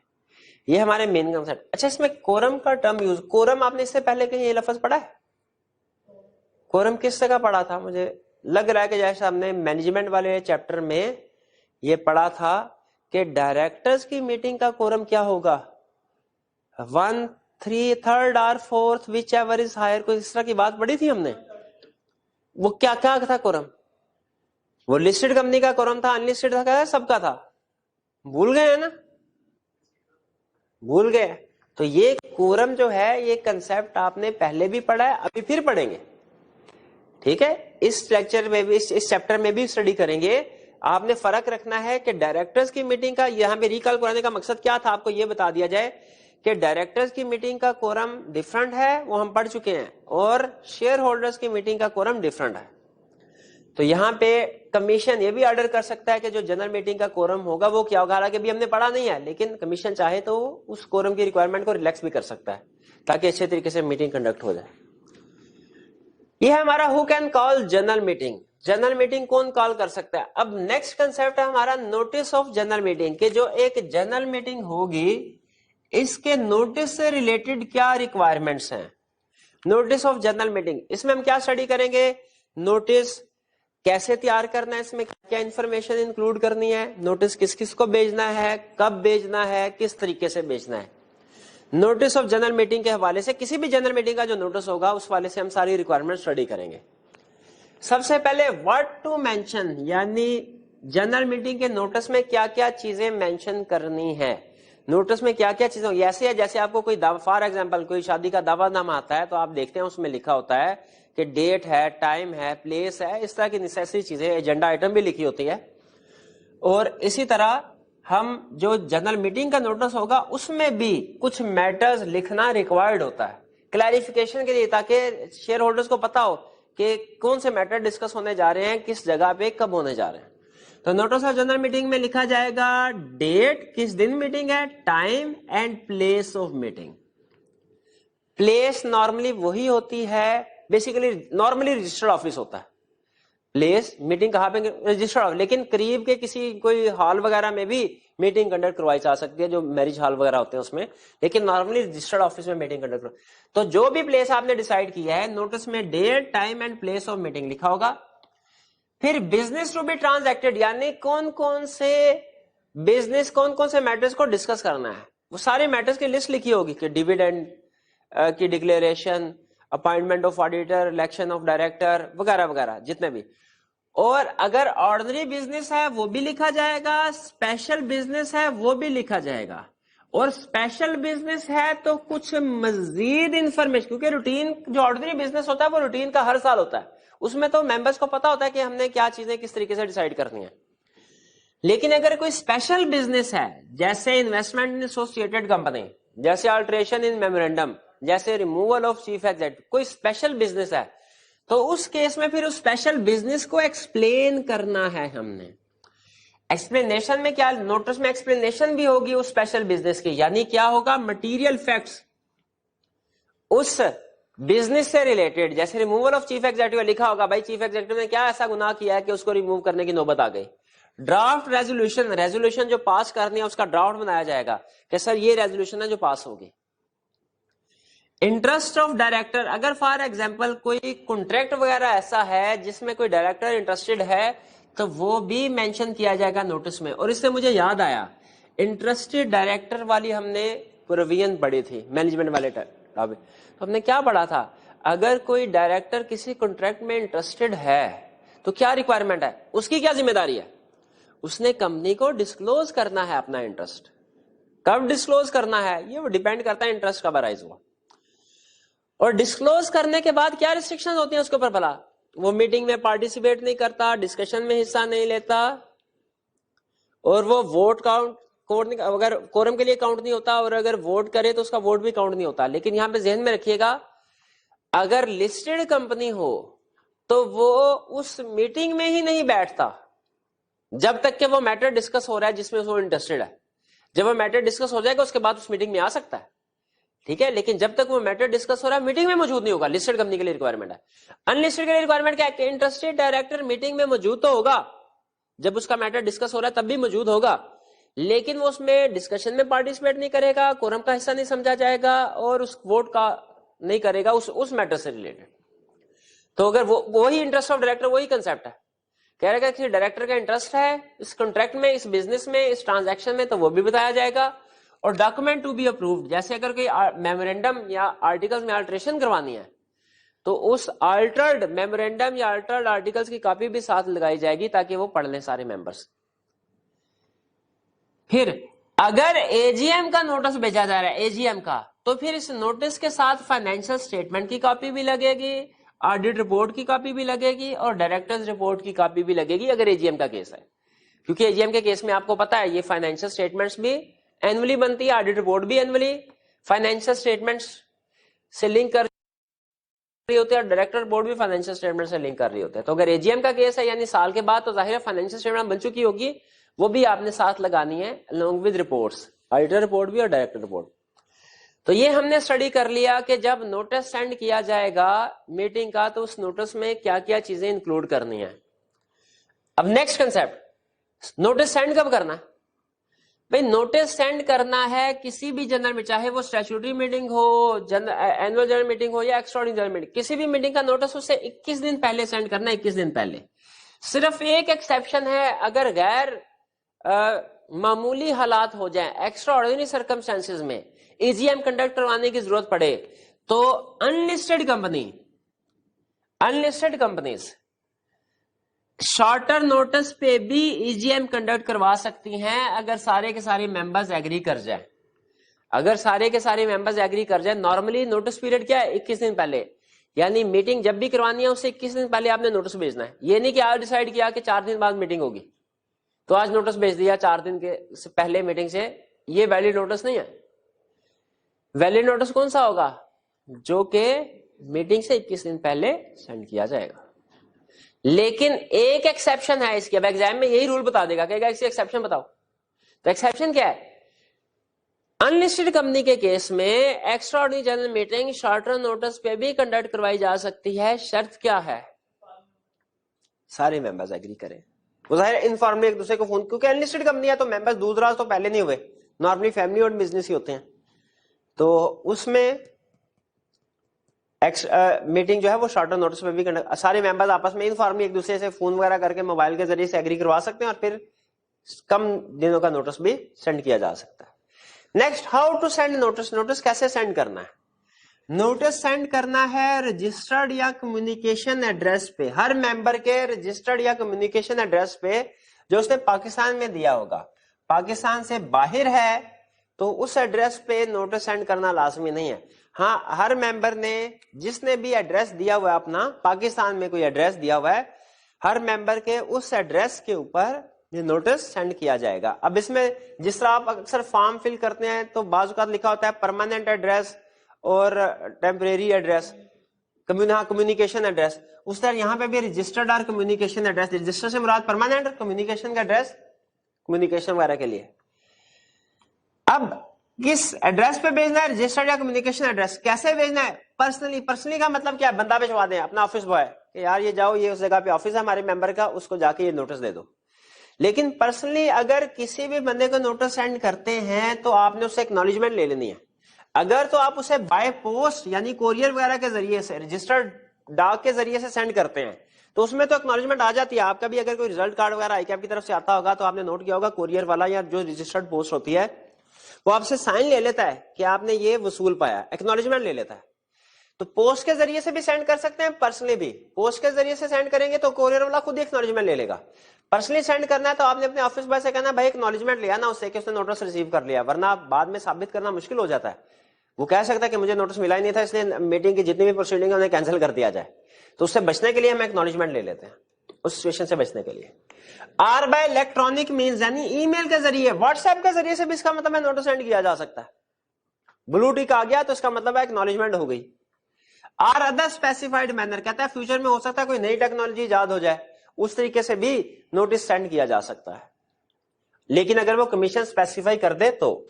ये हमारे मेन कंसेप्ट। अच्छा, इसमें कोरम का टर्म यूज, कोरम आपने इससे पहले कहीं ये लफ्ज पढ़ा है? कोरम किस जगह पढ़ा था? मुझे लग रहा है कि जैसे हमने मैनेजमेंट वाले चैप्टर में ये पढ़ा था कि डायरेक्टर्स की मीटिंग का कोरम क्या होगा, 1, 3, 3rd और 4th which ever is higher, कोई इस तरह की बात पढ़ी थी हमने। वो क्या क्या था कोरम? वो लिस्टेड कंपनी का कोरम था, अनलिस्टेड था, सबका था? भूल गए हैं ना? भूल गए। तो ये कोरम जो है, ये कंसेप्ट आपने पहले भी पढ़ा है, अभी फिर पढ़ेंगे, ठीक है? इस लेक्चर में भी, इस चैप्टर में भी स्टडी करेंगे। आपने फर्क रखना है कि डायरेक्टर्स की मीटिंग का यहां पे रिकॉल कराने का मकसद क्या था, आपको यह बता दिया जाए कि डायरेक्टर्स की मीटिंग का कोरम डिफरेंट है, वो हम पढ़ चुके हैं, और शेयर होल्डर्स की मीटिंग का कोरम डिफरेंट है। तो यहाँ पे कमीशन ये भी ऑर्डर कर सकता है कि जो जनरल मीटिंग का कोरम होगा वो क्या होगा। हालांकि अभी हमने पढ़ा नहीं है, लेकिन कमीशन चाहे तो उस कोरम की रिक्वायरमेंट को रिलैक्स भी कर सकता है ताकि अच्छे तरीके से मीटिंग कंडक्ट हो जाए। ये है हमारा who can call general meeting. General meeting कौन कॉल कर सकता है? अब नेक्स्ट कंसेप्ट है हमारा नोटिस ऑफ जनरल मीटिंग, के जो एक जनरल मीटिंग होगी इसके नोटिस से रिलेटेड क्या रिक्वायरमेंट्स हैं। नोटिस ऑफ जनरल मीटिंग, इसमें हम क्या स्टडी करेंगे? नोटिस कैसे तैयार करना है, इसमें क्या इंफॉर्मेशन इंक्लूड करनी है, नोटिस किस किस को भेजना है, कब भेजना है, किस तरीके से भेजना है। नोटिस ऑफ जनरल मीटिंग के हवाले से, किसी भी जनरल मीटिंग का जो नोटिस होगा उस वाले से हम सारी रिक्वायरमेंट स्टडी करेंगे। सबसे पहले व्हाट टू मेंशन, यानी जनरल मीटिंग के नोटिस में क्या क्या चीजें मेंशन करनी है। नोटिस में क्या क्या चीजें होंगी, ऐसे है जैसे आपको कोई दावा, फॉर एग्जांपल कोई शादी का दावानामा आता है तो आप देखते हैं उसमें लिखा होता है कि डेट है, टाइम है, प्लेस है, इस तरह की नेसेसरी चीजें, एजेंडा आइटम भी लिखी होती है। और इसी तरह हम जो जनरल मीटिंग का नोटिस होगा उसमें भी कुछ मैटर्स लिखना रिक्वायर्ड होता है क्लैरिफिकेशन के लिए, ताकि शेयर होल्डर्स को पता हो कि कौन से मैटर डिस्कस होने जा रहे हैं, किस जगह पे कब होने जा रहे हैं। तो नोटिस ऑफ जनरल मीटिंग में लिखा जाएगा डेट, किस दिन मीटिंग है, time and place of meeting. Place normally वही होती है, बेसिकली नॉर्मली रजिस्टर्ड ऑफिस होता है। प्लेस मीटिंग कहां पे, रजिस्टर्ड ऑफिस, लेकिन करीब के किसी कोई हॉल वगैरह में भी मीटिंग कंडक्ट करवाई जा सकती है, जो मैरिज हॉल वगैरह होते हैं उसमें, लेकिन नॉर्मली रजिस्टर्ड ऑफिस में मीटिंग कंडक्ट करवाई। तो जो भी प्लेस आपने डिसाइड किया है, नोटिस में date, time and place of meeting लिखा होगा। फिर बिजनेस टू बी ट्रांजैक्टेड, यानी कौन कौन से बिजनेस, कौन कौन से मैटर्स को डिस्कस करना है, वो सारे मैटर्स की लिस्ट लिखी होगी कि डिविडेंड की declaration, appointment of auditor, election of director वगैरह वगैरह जितने भी। और अगर ऑर्डिनरी बिजनेस है वो भी लिखा जाएगा, स्पेशल बिजनेस है वो भी लिखा जाएगा। और स्पेशल बिजनेस है तो कुछ मजीद इंफॉर्मेशन, क्योंकि रूटीन जो ऑर्डिनरी बिजनेस होता है वो रूटीन का हर साल होता है, उसमें तो मेंबर्स को पता होता है कि हमने क्या चीजें किस तरीके से डिसाइड करनी है। लेकिन अगर कोई स्पेशल बिजनेस है, जैसे इन्वेस्टमेंट इन एसोसिएटेड कंपनी, जैसे अल्टरेशन इन मेमोरेंडम, जैसे रिमूवल ऑफ चीफ एग्जेक्टिव, कोई स्पेशल बिजनेस है, तो उस केस में फिर उस स्पेशल बिजनेस को एक्सप्लेन करना है हमने। एक्सप्लेनेशन में क्या, नोटिस में एक्सप्लेनेशन भी होगी उस स्पेशल बिजनेस की, यानी क्या होगा, मटेरियल फैक्ट्स उस बिजनेस से रिलेटेड। जैसे रिमूवल ऑफ चीफ एग्जेक्टिव लिखा होगा, भाई चीफ एग्जेक्टिव ने क्या ऐसा गुनाह किया है कि उसको रिमूव करने की नौबत आ गई। ड्राफ्ट रेजोल्यूशन, रेजोल्यूशन जो पास करनी है उसका ड्राफ्ट बनाया जाएगा कि सर ये रेजोल्यूशन है जो पास होगी। इंटरेस्ट ऑफ डायरेक्टर, अगर फॉर एग्जांपल कोई कॉन्ट्रैक्ट वगैरह ऐसा है जिसमें कोई डायरेक्टर इंटरेस्टेड है, तो वो भी मेंशन किया जाएगा नोटिस में। और इससे मुझे याद आया, इंटरेस्टेड डायरेक्टर वाली हमने प्रोविजन पढ़ी थी मैनेजमेंट वाले टॉपिक, तो हमने क्या पढ़ा था, अगर कोई डायरेक्टर किसी कॉन्ट्रैक्ट में इंटरेस्टेड है तो क्या रिक्वायरमेंट है, उसकी क्या जिम्मेदारी है, उसने कंपनी को डिस्क्लोज करना है अपना इंटरेस्ट। कब डिस्क्लोज करना है ये वो डिपेंड करता है इंटरेस्ट कब अराइज हुआ। और डिस्क्लोज करने के बाद क्या रिस्ट्रिक्शंस होती हैं उसके ऊपर, भला वो मीटिंग में पार्टिसिपेट नहीं करता, डिस्कशन में हिस्सा नहीं लेता, और वो वोट काउंट अगर कोरम के लिए काउंट नहीं होता, और अगर वोट करे तो उसका वोट भी काउंट नहीं होता। लेकिन यहां पे ध्यान में रखिएगा, अगर लिस्टेड कंपनी हो तो वो उस मीटिंग में ही नहीं बैठता जब तक कि वो मैटर डिस्कस हो रहा है जिसमें वो इंटरेस्टेड है। जब वो मैटर डिस्कस हो जाएगा उसके बाद उस मीटिंग में आ सकता है, ठीक है, लेकिन जब तक वो मैटर डिस्कस हो रहा है मीटिंग में मौजूद नहीं होगा। लिस्टेड कंपनी के लिए रिक्वायरमेंट है। अनलिस्टेड के लिए रिक्वायरमेंट क्या है, इंटरेस्टेड डायरेक्टर मीटिंग में मौजूद तो होगा, जब उसका मैटर डिस्कस हो रहा है तब भी मौजूद होगा, लेकिन वो उसमें डिस्कशन में पार्टिसिपेट नहीं करेगा, कोरम का हिस्सा नहीं समझा जाएगा, और उस वोट का नहीं करेगा उस मैटर से रिलेटेड। तो अगर वो वही इंटरेस्ट ऑफ डायरेक्टर, वही कंसेप्ट है, कह रहा है कि डायरेक्टर का इंटरेस्ट है इस कॉन्ट्रैक्ट में, इस बिजनेस में, इस ट्रांजैक्शन में, तो वो भी बताया जाएगा। और डॉक्यूमेंट टू बी अप्रूव्ड, जैसे अगर कोई मेमोरेंडम या आर्टिकल्स में अल्टरेशन करवानी है तो उस अल्टर्ड मेमोरेंडम या अल्टर्ड आर्टिकल्स की कॉपी भी साथ लगाई जाएगी ताकि वो पढ़ लें सारे मेंबर्स। फिर अगर एजीएम का नोटिस भेजा जा रहा है, एजीएम का, तो फिर इस नोटिस के साथ फाइनेंशियल स्टेटमेंट की कॉपी भी लगेगी, ऑडिट रिपोर्ट की कॉपी भी लगेगी, और डायरेक्टर्स रिपोर्ट की कॉपी भी लगेगी अगर एजीएम का केस है। क्योंकि एजीएम के केस में आपको पता है ये फाइनेंशियल स्टेटमेंट्स भी एनुअली बनती है, ऑडिट रिपोर्ट भी एनुअली, फाइनेंशियल स्टेटमेंट्स से लिंक कर रही होती है, और डायरेक्टर रिपोर्ट भी फाइनेंशियल स्टेटमेंट से लिंक कर रही होती है। तो अगर एजीएम का केस है यानी साल के बाद, तो जाहिर है फाइनेंशियल स्टेटमेंट बन चुकी होगी, वो भी आपने साथ लगानी है along with reports, auditor report भी और डायरेक्टर रिपोर्ट। तो ये हमने स्टडी कर लिया कि जब नोटिस सेंड किया जाएगा मीटिंग का, तो उस नोटिस में क्या क्या चीजें इंक्लूड करनी है। अब नेक्स्ट कंसेप्ट, नोटिस सेंड कब करना है भाई। नोटिस सेंड करना है किसी भी जनरल में, चाहे वो स्टैट्यूटरी मीटिंग हो, एनुअल जनरल मीटिंग हो या एक्स्ट्राऑर्डिनरी जनरल मीटिंग, किसी भी मीटिंग का नोटिस उससे 21 दिन पहले सेंड करना है, 21 दिन पहले। सिर्फ एक एक्सेप्शन है, अगर गैर मामूली हालात हो जाए, एक्स्ट्रा ऑर्डिनरी सर्कमस्टेंसेज में एजीएम कंडक्ट करवाने की जरूरत पड़े, तो अनलिस्टेड कंपनीज शॉर्टर नोटिस पे भी ईजीएम कंडक्ट करवा सकती हैं अगर सारे के सारे मेंबर्स एग्री कर जाए। अगर सारे के सारे मेंबर्स एग्री कर जाए, नॉर्मली नोटिस पीरियड क्या है, 21 दिन पहले, यानी मीटिंग जब भी करवानी है उससे 21 दिन पहले आपने नोटिस भेजना है। ये नहीं कि आज डिसाइड किया कि 4 दिन बाद मीटिंग होगी, तो आज नोटिस भेज दिया 4 दिन के से पहले मीटिंग से, ये वैलिड नोटिस नहीं है। वैलिड नोटिस कौन सा होगा? जो कि मीटिंग से 21 दिन पहले सेंड किया जाएगा। लेकिन एक एक्सेप्शन है इसके, अब एग्जाम में यही रूल बता देगा, कहेगा इसकी एक्सेप्शन बताओ। तो एक्सेप्शन क्या है? अनलिस्टेड कंपनी के केस में extraordinary general meeting short term notice पे भी कंडक्ट करवाई जा सकती है। शर्त क्या है? सारे मेंबर्स एग्री करें। वो जाहिर इनफॉर्मली एक दूसरे को फोन, क्योंकि अनलिस्टेड कंपनी है तो मेंबर्स दूसरा तो पहले नहीं हुए, नॉर्मली फैमिली और बिजनेस ही होते हैं, तो उसमें मीटिंग जो है वो शॉर्ट टर्म नोटिस पे भी कंडक्ट, सारे मेंबर्स आपस में इनफॉर्मली एक दूसरे से फोन वगैरह करके मोबाइल के जरिए से एग्री करवा सकते हैं और फिर कम दिनों का नोटिस भी सेंड किया जा सकता है। Next, how to send notice. Notice कैसे सेंड करना है? नोटिस सेंड करना है रजिस्टर्ड या कम्युनिकेशन एड्रेस पे, हर मेंबर के रजिस्टर्ड या कम्युनिकेशन एड्रेस पे जो उसने पाकिस्तान में दिया होगा। पाकिस्तान से बाहर है तो उस एड्रेस पे नोटिस सेंड करना लाजमी नहीं है। हाँ, हर मेंबर ने जिसने भी एड्रेस दिया हुआ है अपना, पाकिस्तान में कोई एड्रेस दिया हुआ है, हर मेंबर के उस एड्रेस के ऊपर ये नोटिस सेंड किया जाएगा। अब इसमें जिस तरह आप अक्सर फॉर्म फिल करते हैं तो बाज़ औक़ात लिखा होता है परमानेंट एड्रेस और टेम्परेरी एड्रेस, कम्युनिकेशन एड्रेस, उस तरह यहां पे भी रजिस्टर्ड और कम्युनिकेशन एड्रेस। रजिस्टर से मुराद परमानेंट, कम्युनिकेशन का एड्रेस कम्युनिकेशन वगैरह के लिए। अब किस एड्रेस पे भेजना है? रजिस्टर्ड या कम्युनिकेशन एड्रेस। कैसे भेजना है? पर्सनली। पर्सनली का मतलब क्या है? बंदा भिजवा दें, अपना ऑफिस बॉय कि यार ये जाओ, ये उस जगह पे ऑफिस है हमारे मेंबर का, उसको जाके ये नोटिस दे दो। लेकिन पर्सनली अगर किसी भी बंदे को नोटिस सेंड करते हैं तो आपने उससे एक्नॉलेजमेंट ले लेनी है। अगर तो आप उसे बाय पोस्ट यानी कोरियर वगैरह के जरिए से, रजिस्टर्ड डाक के जरिए से सेंड करते हैं तो उसमें तो एक्नॉलेजमेंट आ जाती है। आपका भी अगर कोई रिजल्ट कार्ड वगैरह आईकैप की तरफ से आता होगा तो आपने नोट किया होगा, कोरियर वाला या जो रजिस्टर्ड पोस्ट होती है वो आपसे साइन ले लेता है कि आपने ये वसूल पाया, एक्नॉलेजमेंट ले लेता है। तो पोस्ट के जरिए से भी सेंड कर सकते हैं, पर्सनली भी। पोस्ट के जरिए से सेंड करेंगे तो कोरियर वाला खुद ही एक्नॉलेजमेंट ले लेगा। पर्सनली सेंड करना है तो आपने अपने ऑफिस बॉय से कहना भाई एक्नॉलेजमेंट लिया ना उससे कि उसने नोटिस रिसीव कर लिया, वरना बाद में साबित करना मुश्किल हो जाता है। वो कह सकता है कि मुझे नोटिस मिला ही नहीं था इसलिए मीटिंग की जितनी भी प्रोसीडिंग है उन्हें कैंसिल कर दिया जाए। तो उससे बचने के लिए हम एक्नॉलेजमेंट ले लेते हैं, उस सिचुएशन से बचने के लिए। आर बाय इलेक्ट्रॉनिक मीन्स यानी ईमेल के जरिए, व्हाट्सएप के जरिए से भी इसका मतलब है नोटिस सेंड किया जा सकता है। ब्लू टिक आ गया तो इसका मतलब है एक्नॉलेजमेंट हो गई। आर अदर स्पेसिफाइड मैनर, कहता है फ्यूचर में हो सकता है कोई नई टेक्नोलॉजी इजाद हो जाए, उस तरीके से भी नोटिस सेंड किया जा सकता है। लेकिन अगर वो कमीशन स्पेसिफाई कर दे तो।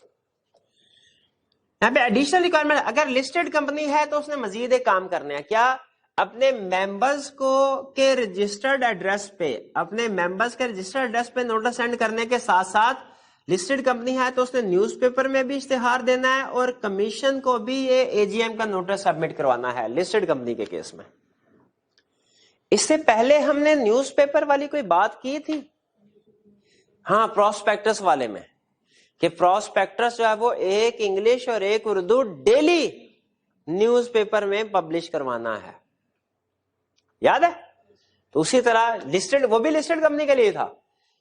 यहाँ पे एडिशनल रिक्वायरमेंट, अगर लिस्टेड कंपनी है तो उसने मजीद एक काम करने हैं। क्या? अपने मेंबर्स को के रजिस्टर्ड एड्रेस पे, अपने मेंबर्स के रजिस्टर्ड एड्रेस पे नोटिस सेंड करने के साथ साथ लिस्टेड कंपनी है तो उसने न्यूज़पेपर में भी इश्तिहार देना है और कमीशन को भी ये एजीएम का नोटिस सबमिट करवाना है लिस्टेड कंपनी के केस में। इससे पहले हमने न्यूज़पेपर वाली कोई बात की थी, हाँ, प्रोस्पेक्टस वाले में, कि प्रोस्पेक्टस जो है वो एक इंग्लिश और एक उर्दू डेली न्यूज़पेपर में पब्लिश करवाना है, याद है? तो उसी तरह लिस्टेड, वो भी लिस्टेड कंपनी के लिए था,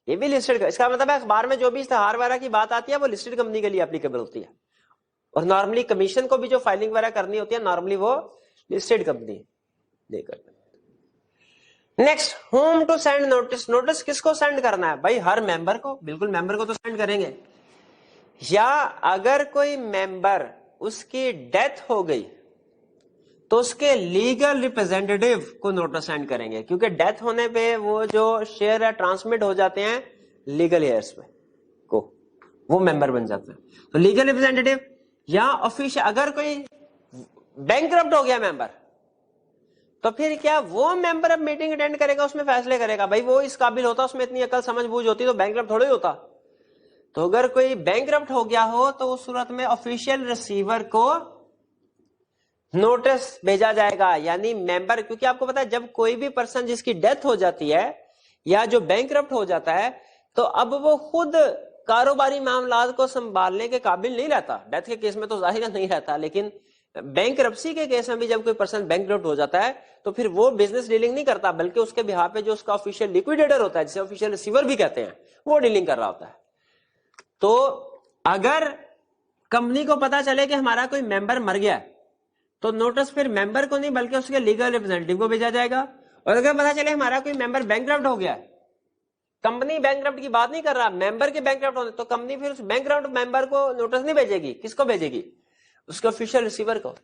ये भी लिस्टेड। इसका मतलब है अखबार में जो भी इश्तिहार वगैरह की बात आती है वो लिस्टेड कंपनी के लिए एप्लीकेबल होती है। और नॉर्मली कमीशन को भी जो फाइलिंग वगैरह करनी होती है नॉर्मली वो लिस्टेड कंपनी देकर। Next, whom to send notice. Notice किसको सेंड करना है? भाई हर मेंबर को, बिल्कुल मेंबर को तो सेंड करेंगे। या अगर कोई मेंबर उसकी डेथ हो गई तो उसके लीगल रिप्रेजेंटेटिव को नोटिस सेंड करेंगे, क्योंकि डेथ होने पे वो जो शेयर है ट्रांसमिट हो जाते हैं लीगल हेयर्स पे को, वो मेंबर बन जाते हैं। तो लीगल रिप्रेजेंटेटिव या ऑफिशियल, अगर कोई बैंकरप्ट हो गया मेंबर तो फिर क्या वो मेंबर अब मीटिंग अटेंड करेगा, उसमें फैसले करेगा? भाई वो इस काबिल होता, उसमें इतनी अकल समझ बूझ होती तो बैंकरप्ट थोड़ा ही होता। तो अगर कोई बैंकरप्ट हो गया हो तो उस सूरत में ऑफिशियल रिसीवर को नोटिस भेजा जाएगा, यानी मेंबर, क्योंकि आपको पता है जब कोई भी पर्सन जिसकी डेथ हो जाती है या जो बैंकरप्ट हो जाता है तो अब वो खुद कारोबारी मामलात को संभालने के काबिल नहीं रहता। डेथ के केस में तो जाहिर नहीं रहता, लेकिन बैंकरप्सी के केस में भी जब कोई पर्सन बैंकरप्ट हो जाता है तो फिर वो बिजनेस डीलिंग नहीं करता, बल्कि उसके बिहाफ पे जो उसका ऑफिशियल लिक्विडेटर होता है, जिसे ऑफिशियल रिसीवर भी कहते हैं, वो डीलिंग कर रहा होता है। तो अगर कंपनी को पता चले कि हमारा कोई मेंबर मर गया तो नोटिस फिर मेंबर को नहीं बल्कि उसके लीगल रिप्रेजेंटेटिव को भेजा जाएगा। और अगर पता चले हमारा कोई मेंबर बैंकरप्ट हो गया कंपनी बैंकक्रप्ट की बात नहीं कर रहा, मेंबर के बैंकक्रप्ट होने, तो कंपनी फिर उस बैंकक्रप्ट मेंबर को नोटिस नहीं भेजेगी, किसको भेजेगी? उसके ऑफिशियल रिसीवर को।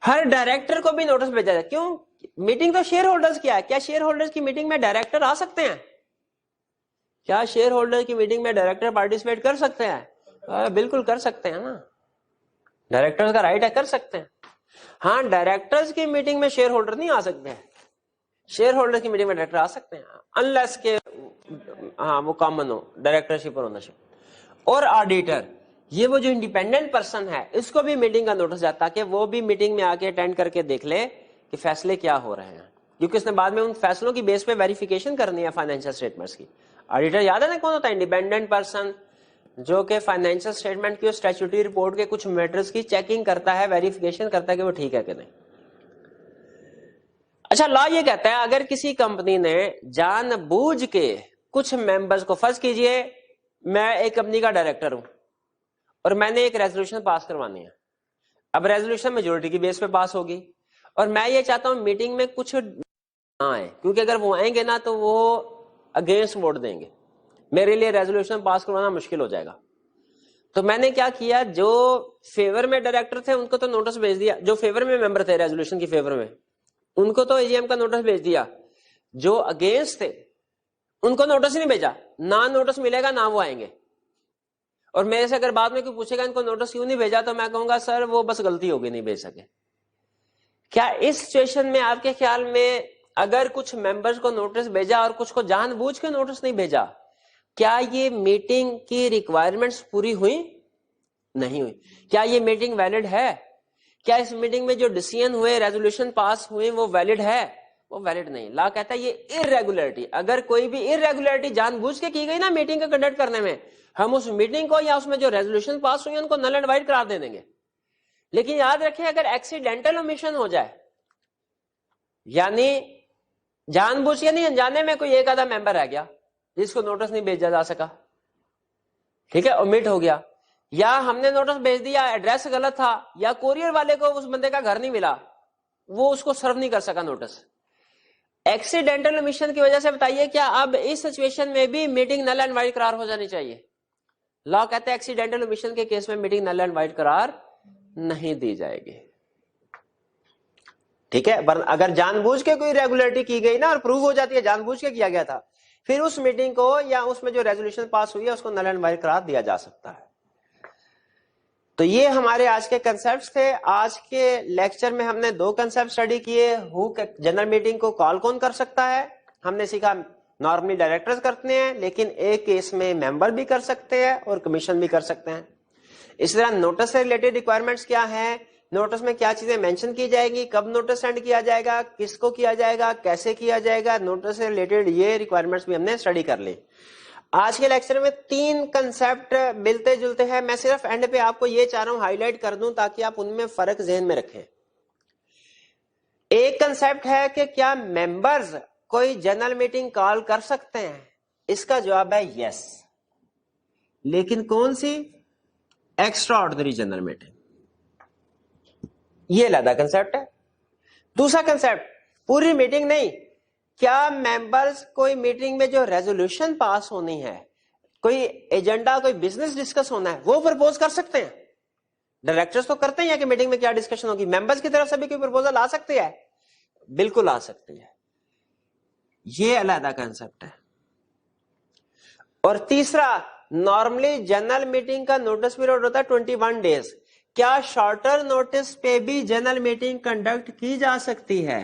हर डायरेक्टर को भी नोटिस भेजा जाए। क्यों? मीटिंग तो शेयर होल्डर्स की है। क्या शेयर होल्डर्स की मीटिंग में डायरेक्टर आ सकते हैं? क्या शेयर होल्डर की मीटिंग में डायरेक्टर पार्टिसिपेट कर सकते हैं? बिल्कुल कर सकते हैं ना, डायरेक्टर्स का राइट है, कर सकते हैं। हाँ, डायरेक्टर्स की मीटिंग में शेयर होल्डर नहीं आ सकते हैं, शेयर होल्डर की मीटिंग में डायरेक्टर आ सकते हैं अनलेस के हाँ वो कॉमन हो, डायरेक्टरशिप और ओनरशिप। और ऑडिटर, ये वो जो इंडिपेंडेंट पर्सन है, इसको भी मीटिंग का नोटिस जाता है कि वो भी मीटिंग में आके अटेंड करके देख ले कि फैसले क्या हो रहे हैं, क्योंकि उसने बाद में उन फैसलों की बेस पे वेरिफिकेशन करनी है फाइनेंशियल स्टेटमेंट्स की। ऑडिटर याद है ना कौन होता है? इंडिपेंडेंट पर्सन जो कि फाइनेंशियल स्टेटमेंट की और स्टैट्यूटरी रिपोर्ट के कुछ मैटर्स की चेकिंग करता है, वेरिफिकेशन करता है कि वो ठीक है कि नहीं। अच्छा, लॉ ये कहता है अगर किसी कंपनी ने जानबूझ के कुछ मेंबर्स को, फर्ज कीजिए मैं एक कंपनी का डायरेक्टर हूं और मैंने एक रेजोल्यूशन पास करवानी है। अब रेजोल्यूशन मेजोरिटी की बेस पे पास होगी और मैं ये चाहता हूं मीटिंग में कुछ ना आए, क्योंकि अगर वो आएंगे ना तो वो अगेंस्ट वोट देंगे, मेरे लिए रेजोल्यूशन पास करवाना मुश्किल हो जाएगा। तो मैंने क्या किया, जो फेवर में डायरेक्टर थे उनको तो नोटिस भेज दिया, जो फेवर में मेंबर थे रेजोल्यूशन की फेवर में उनको तो एजीएम का नोटिस भेज दिया, जो अगेंस्ट थे उनको नोटिस नहीं भेजा, ना नोटिस मिलेगा ना वो आएंगे। और मेरे से अगर बाद में कोई पूछेगा इनको नोटिस क्यों नहीं भेजा, तो मैं कहूंगा सर वो बस गलती होगी, नहीं भेज सके। क्या इस सिचुएशन में आपके ख्याल में अगर कुछ मेंबर्स को नोटिस भेजा और कुछ को जानबूझ के नोटिस नहीं भेजा, क्या ये मीटिंग की रिक्वायरमेंट्स पूरी हुई? नहीं हुई। क्या ये मीटिंग वैलिड है? क्या इस मीटिंग में जो डिसीजन हुए, रेजोल्यूशन पास हुए, वो वैलिड है? वो वैलिड नहीं। लॉ कहता है ये इररेगुलरिटी, अगर कोई भी इररेगुलरिटी जानबूझ के की गई ना मीटिंग को कंडक्ट करने में, हम उस मीटिंग को या उसमें जो रेजोल्यूशन पास हुई उनको नल एंड वाइड करार दे देंगे। लेकिन याद रखें अगर एक्सीडेंटल ओमिशन हो जाए, यानी जानबूझ के नहीं, अनजाने में कोई एक आधा मेंबर रह गया जिसको नोटिस नहीं भेजा जा सका, ठीक है, ओमिट हो गया, या हमने नोटिस भेज दिया एड्रेस गलत था, या कोरियर वाले को उस बंदे का घर नहीं मिला, वो उसको सर्व नहीं कर सका नोटिस, एक्सीडेंटल ओमिशन की वजह से, बताइए क्या अब इस सिचुएशन में भी मीटिंग नल एंड वाइड करार हो जानी चाहिए? लॉ कहते हैं एक्सीडेंटल ओमिशन के केस में मीटिंग नल एंड वाइड करार नहीं दी जाएगी, ठीक है। अगर जानबूझ के कोई रेगुलरिटी की गई ना और प्रूव हो जाती है जानबूझ के किया गया था, फिर उस मीटिंग को या उसमें जो रेजोल्यूशन पास हुई है उसको नल एंड वाइड करार दिया जा सकता है। तो ये हमारे आज के कंसेप्ट्स थे। आज के लेक्चर में हमने दो कंसेप्ट स्टडी किए। जनरल मीटिंग को कॉल कौन कर सकता है, हमने सीखा नॉर्मली डायरेक्टर्स करते हैं, लेकिन एक केस में मेंबर भी कर सकते हैं और कमीशन भी कर सकते हैं। इस तरह नोटिस से रिलेटेड रिक्वायरमेंट्स क्या है, नोटिस में क्या चीजें मेंशन की जाएगी, कब नोटिस सेंड किया जाएगा, किसको किया जाएगा, कैसे किया जाएगा, नोटिस से रिलेटेड ये रिक्वायरमेंट्स भी हमने स्टडी कर ली। आज के लेक्चर में तीन कंसेप्ट मिलते जुलते हैं, मैं सिर्फ एंड पे आपको ये चाह रहा हूं हाईलाइट कर दूं ताकि आप उनमें फर्क जहन में रखें। एक कंसेप्ट है कि क्या मेंबर्स कोई जनरल मीटिंग कॉल कर सकते हैं, इसका जवाब है यस, लेकिन कौन सी? एक्स्ट्रा ऑर्डिनरी जनरल मीटिंग, ये अलग कंसेप्ट है। दूसरा कंसेप्ट, पूरी मीटिंग नहीं, क्या मेंबर्स कोई मीटिंग में जो रेजोल्यूशन पास होनी है, कोई एजेंडा, कोई बिजनेस डिस्कस होना है, वो प्रपोज कर सकते हैं? डायरेक्टर्स तो करते हैं कि मीटिंग में क्या डिस्कशन होगी, मेंबर्स की तरफ से भी कोई प्रपोजल आ सकती है? बिल्कुल आ सकती है, ये अलग कंसेप्ट है। और तीसरा, नॉर्मली जनरल मीटिंग का नोटिस पीरियड होता है 21 डेज, क्या शॉर्टर नोटिस पे भी जनरल मीटिंग कंडक्ट की जा सकती है?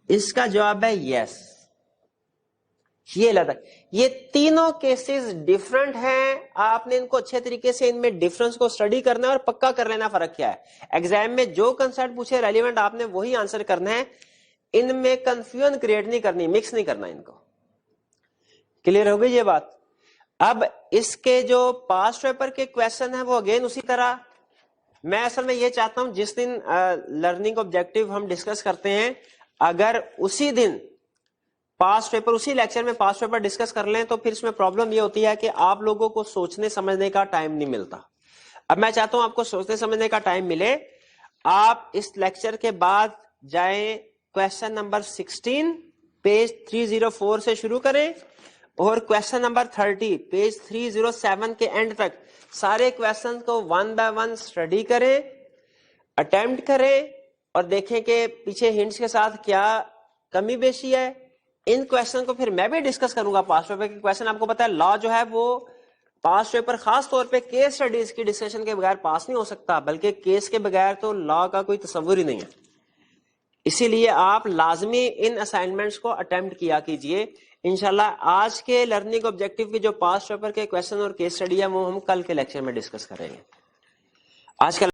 इसका जवाब है यस। ये लगा, ये तीनों केसेस डिफरेंट हैं, आपने इनको अच्छे तरीके से इनमें डिफरेंस को स्टडी करना है और पक्का कर लेना फर्क क्या है। एग्जाम में जो कंसेप्ट पूछे रेलिवेंट आपने वही आंसर करना है, इनमें कंफ्यूजन क्रिएट नहीं करनी, मिक्स नहीं करना इनको। क्लियर हो गई ये बात? अब इसके जो पास्ट पेपर के क्वेश्चन है वो अगेन उसी तरह, मैं असल में ये चाहता हूं जिस दिन लर्निंग ऑब्जेक्टिव हम डिस्कस करते हैं, अगर उसी दिन पास्ट पेपर, उसी लेक्चर में पास्ट पेपर डिस्कस कर लें, तो फिर इसमें प्रॉब्लम ये होती है कि आप लोगों को सोचने समझने का टाइम नहीं मिलता। अब मैं चाहता हूं आपको सोचने समझने का टाइम मिले। आप इस लेक्चर के बाद जाएं क्वेश्चन नंबर 16 पेज 304 से शुरू करें और क्वेश्चन नंबर 30 पेज 307 के एंड तक सारे क्वेश्चन को 1 बाय 1 स्टडी करें, अटेम्प्ट करें और देखें कि पीछे हिंट्स के साथ क्या कमी बेशी है। इन क्वेश्चन को फिर मैं भी डिस्कस करूंगा पास्ट पेपर के क्वेश्चन। आपको पता है लॉ जो है वो पास्ट पेपर खास तौर पे केस स्टडीज की डिस्कशन के बगैर पास नहीं हो सकता, बल्कि केस के बगैर तो लॉ का कोई तस्वुर ही नहीं है। इसीलिए आप लाजमी इन असाइनमेंट्स को अटेम्प्ट किया कीजिए। इंशाल्लाह आज के लर्निंग ऑब्जेक्टिव की जो पास्ट पेपर के क्वेश्चन और केस स्टडी है वो हम कल के लेक्चर में डिस्कस करेंगे। आज का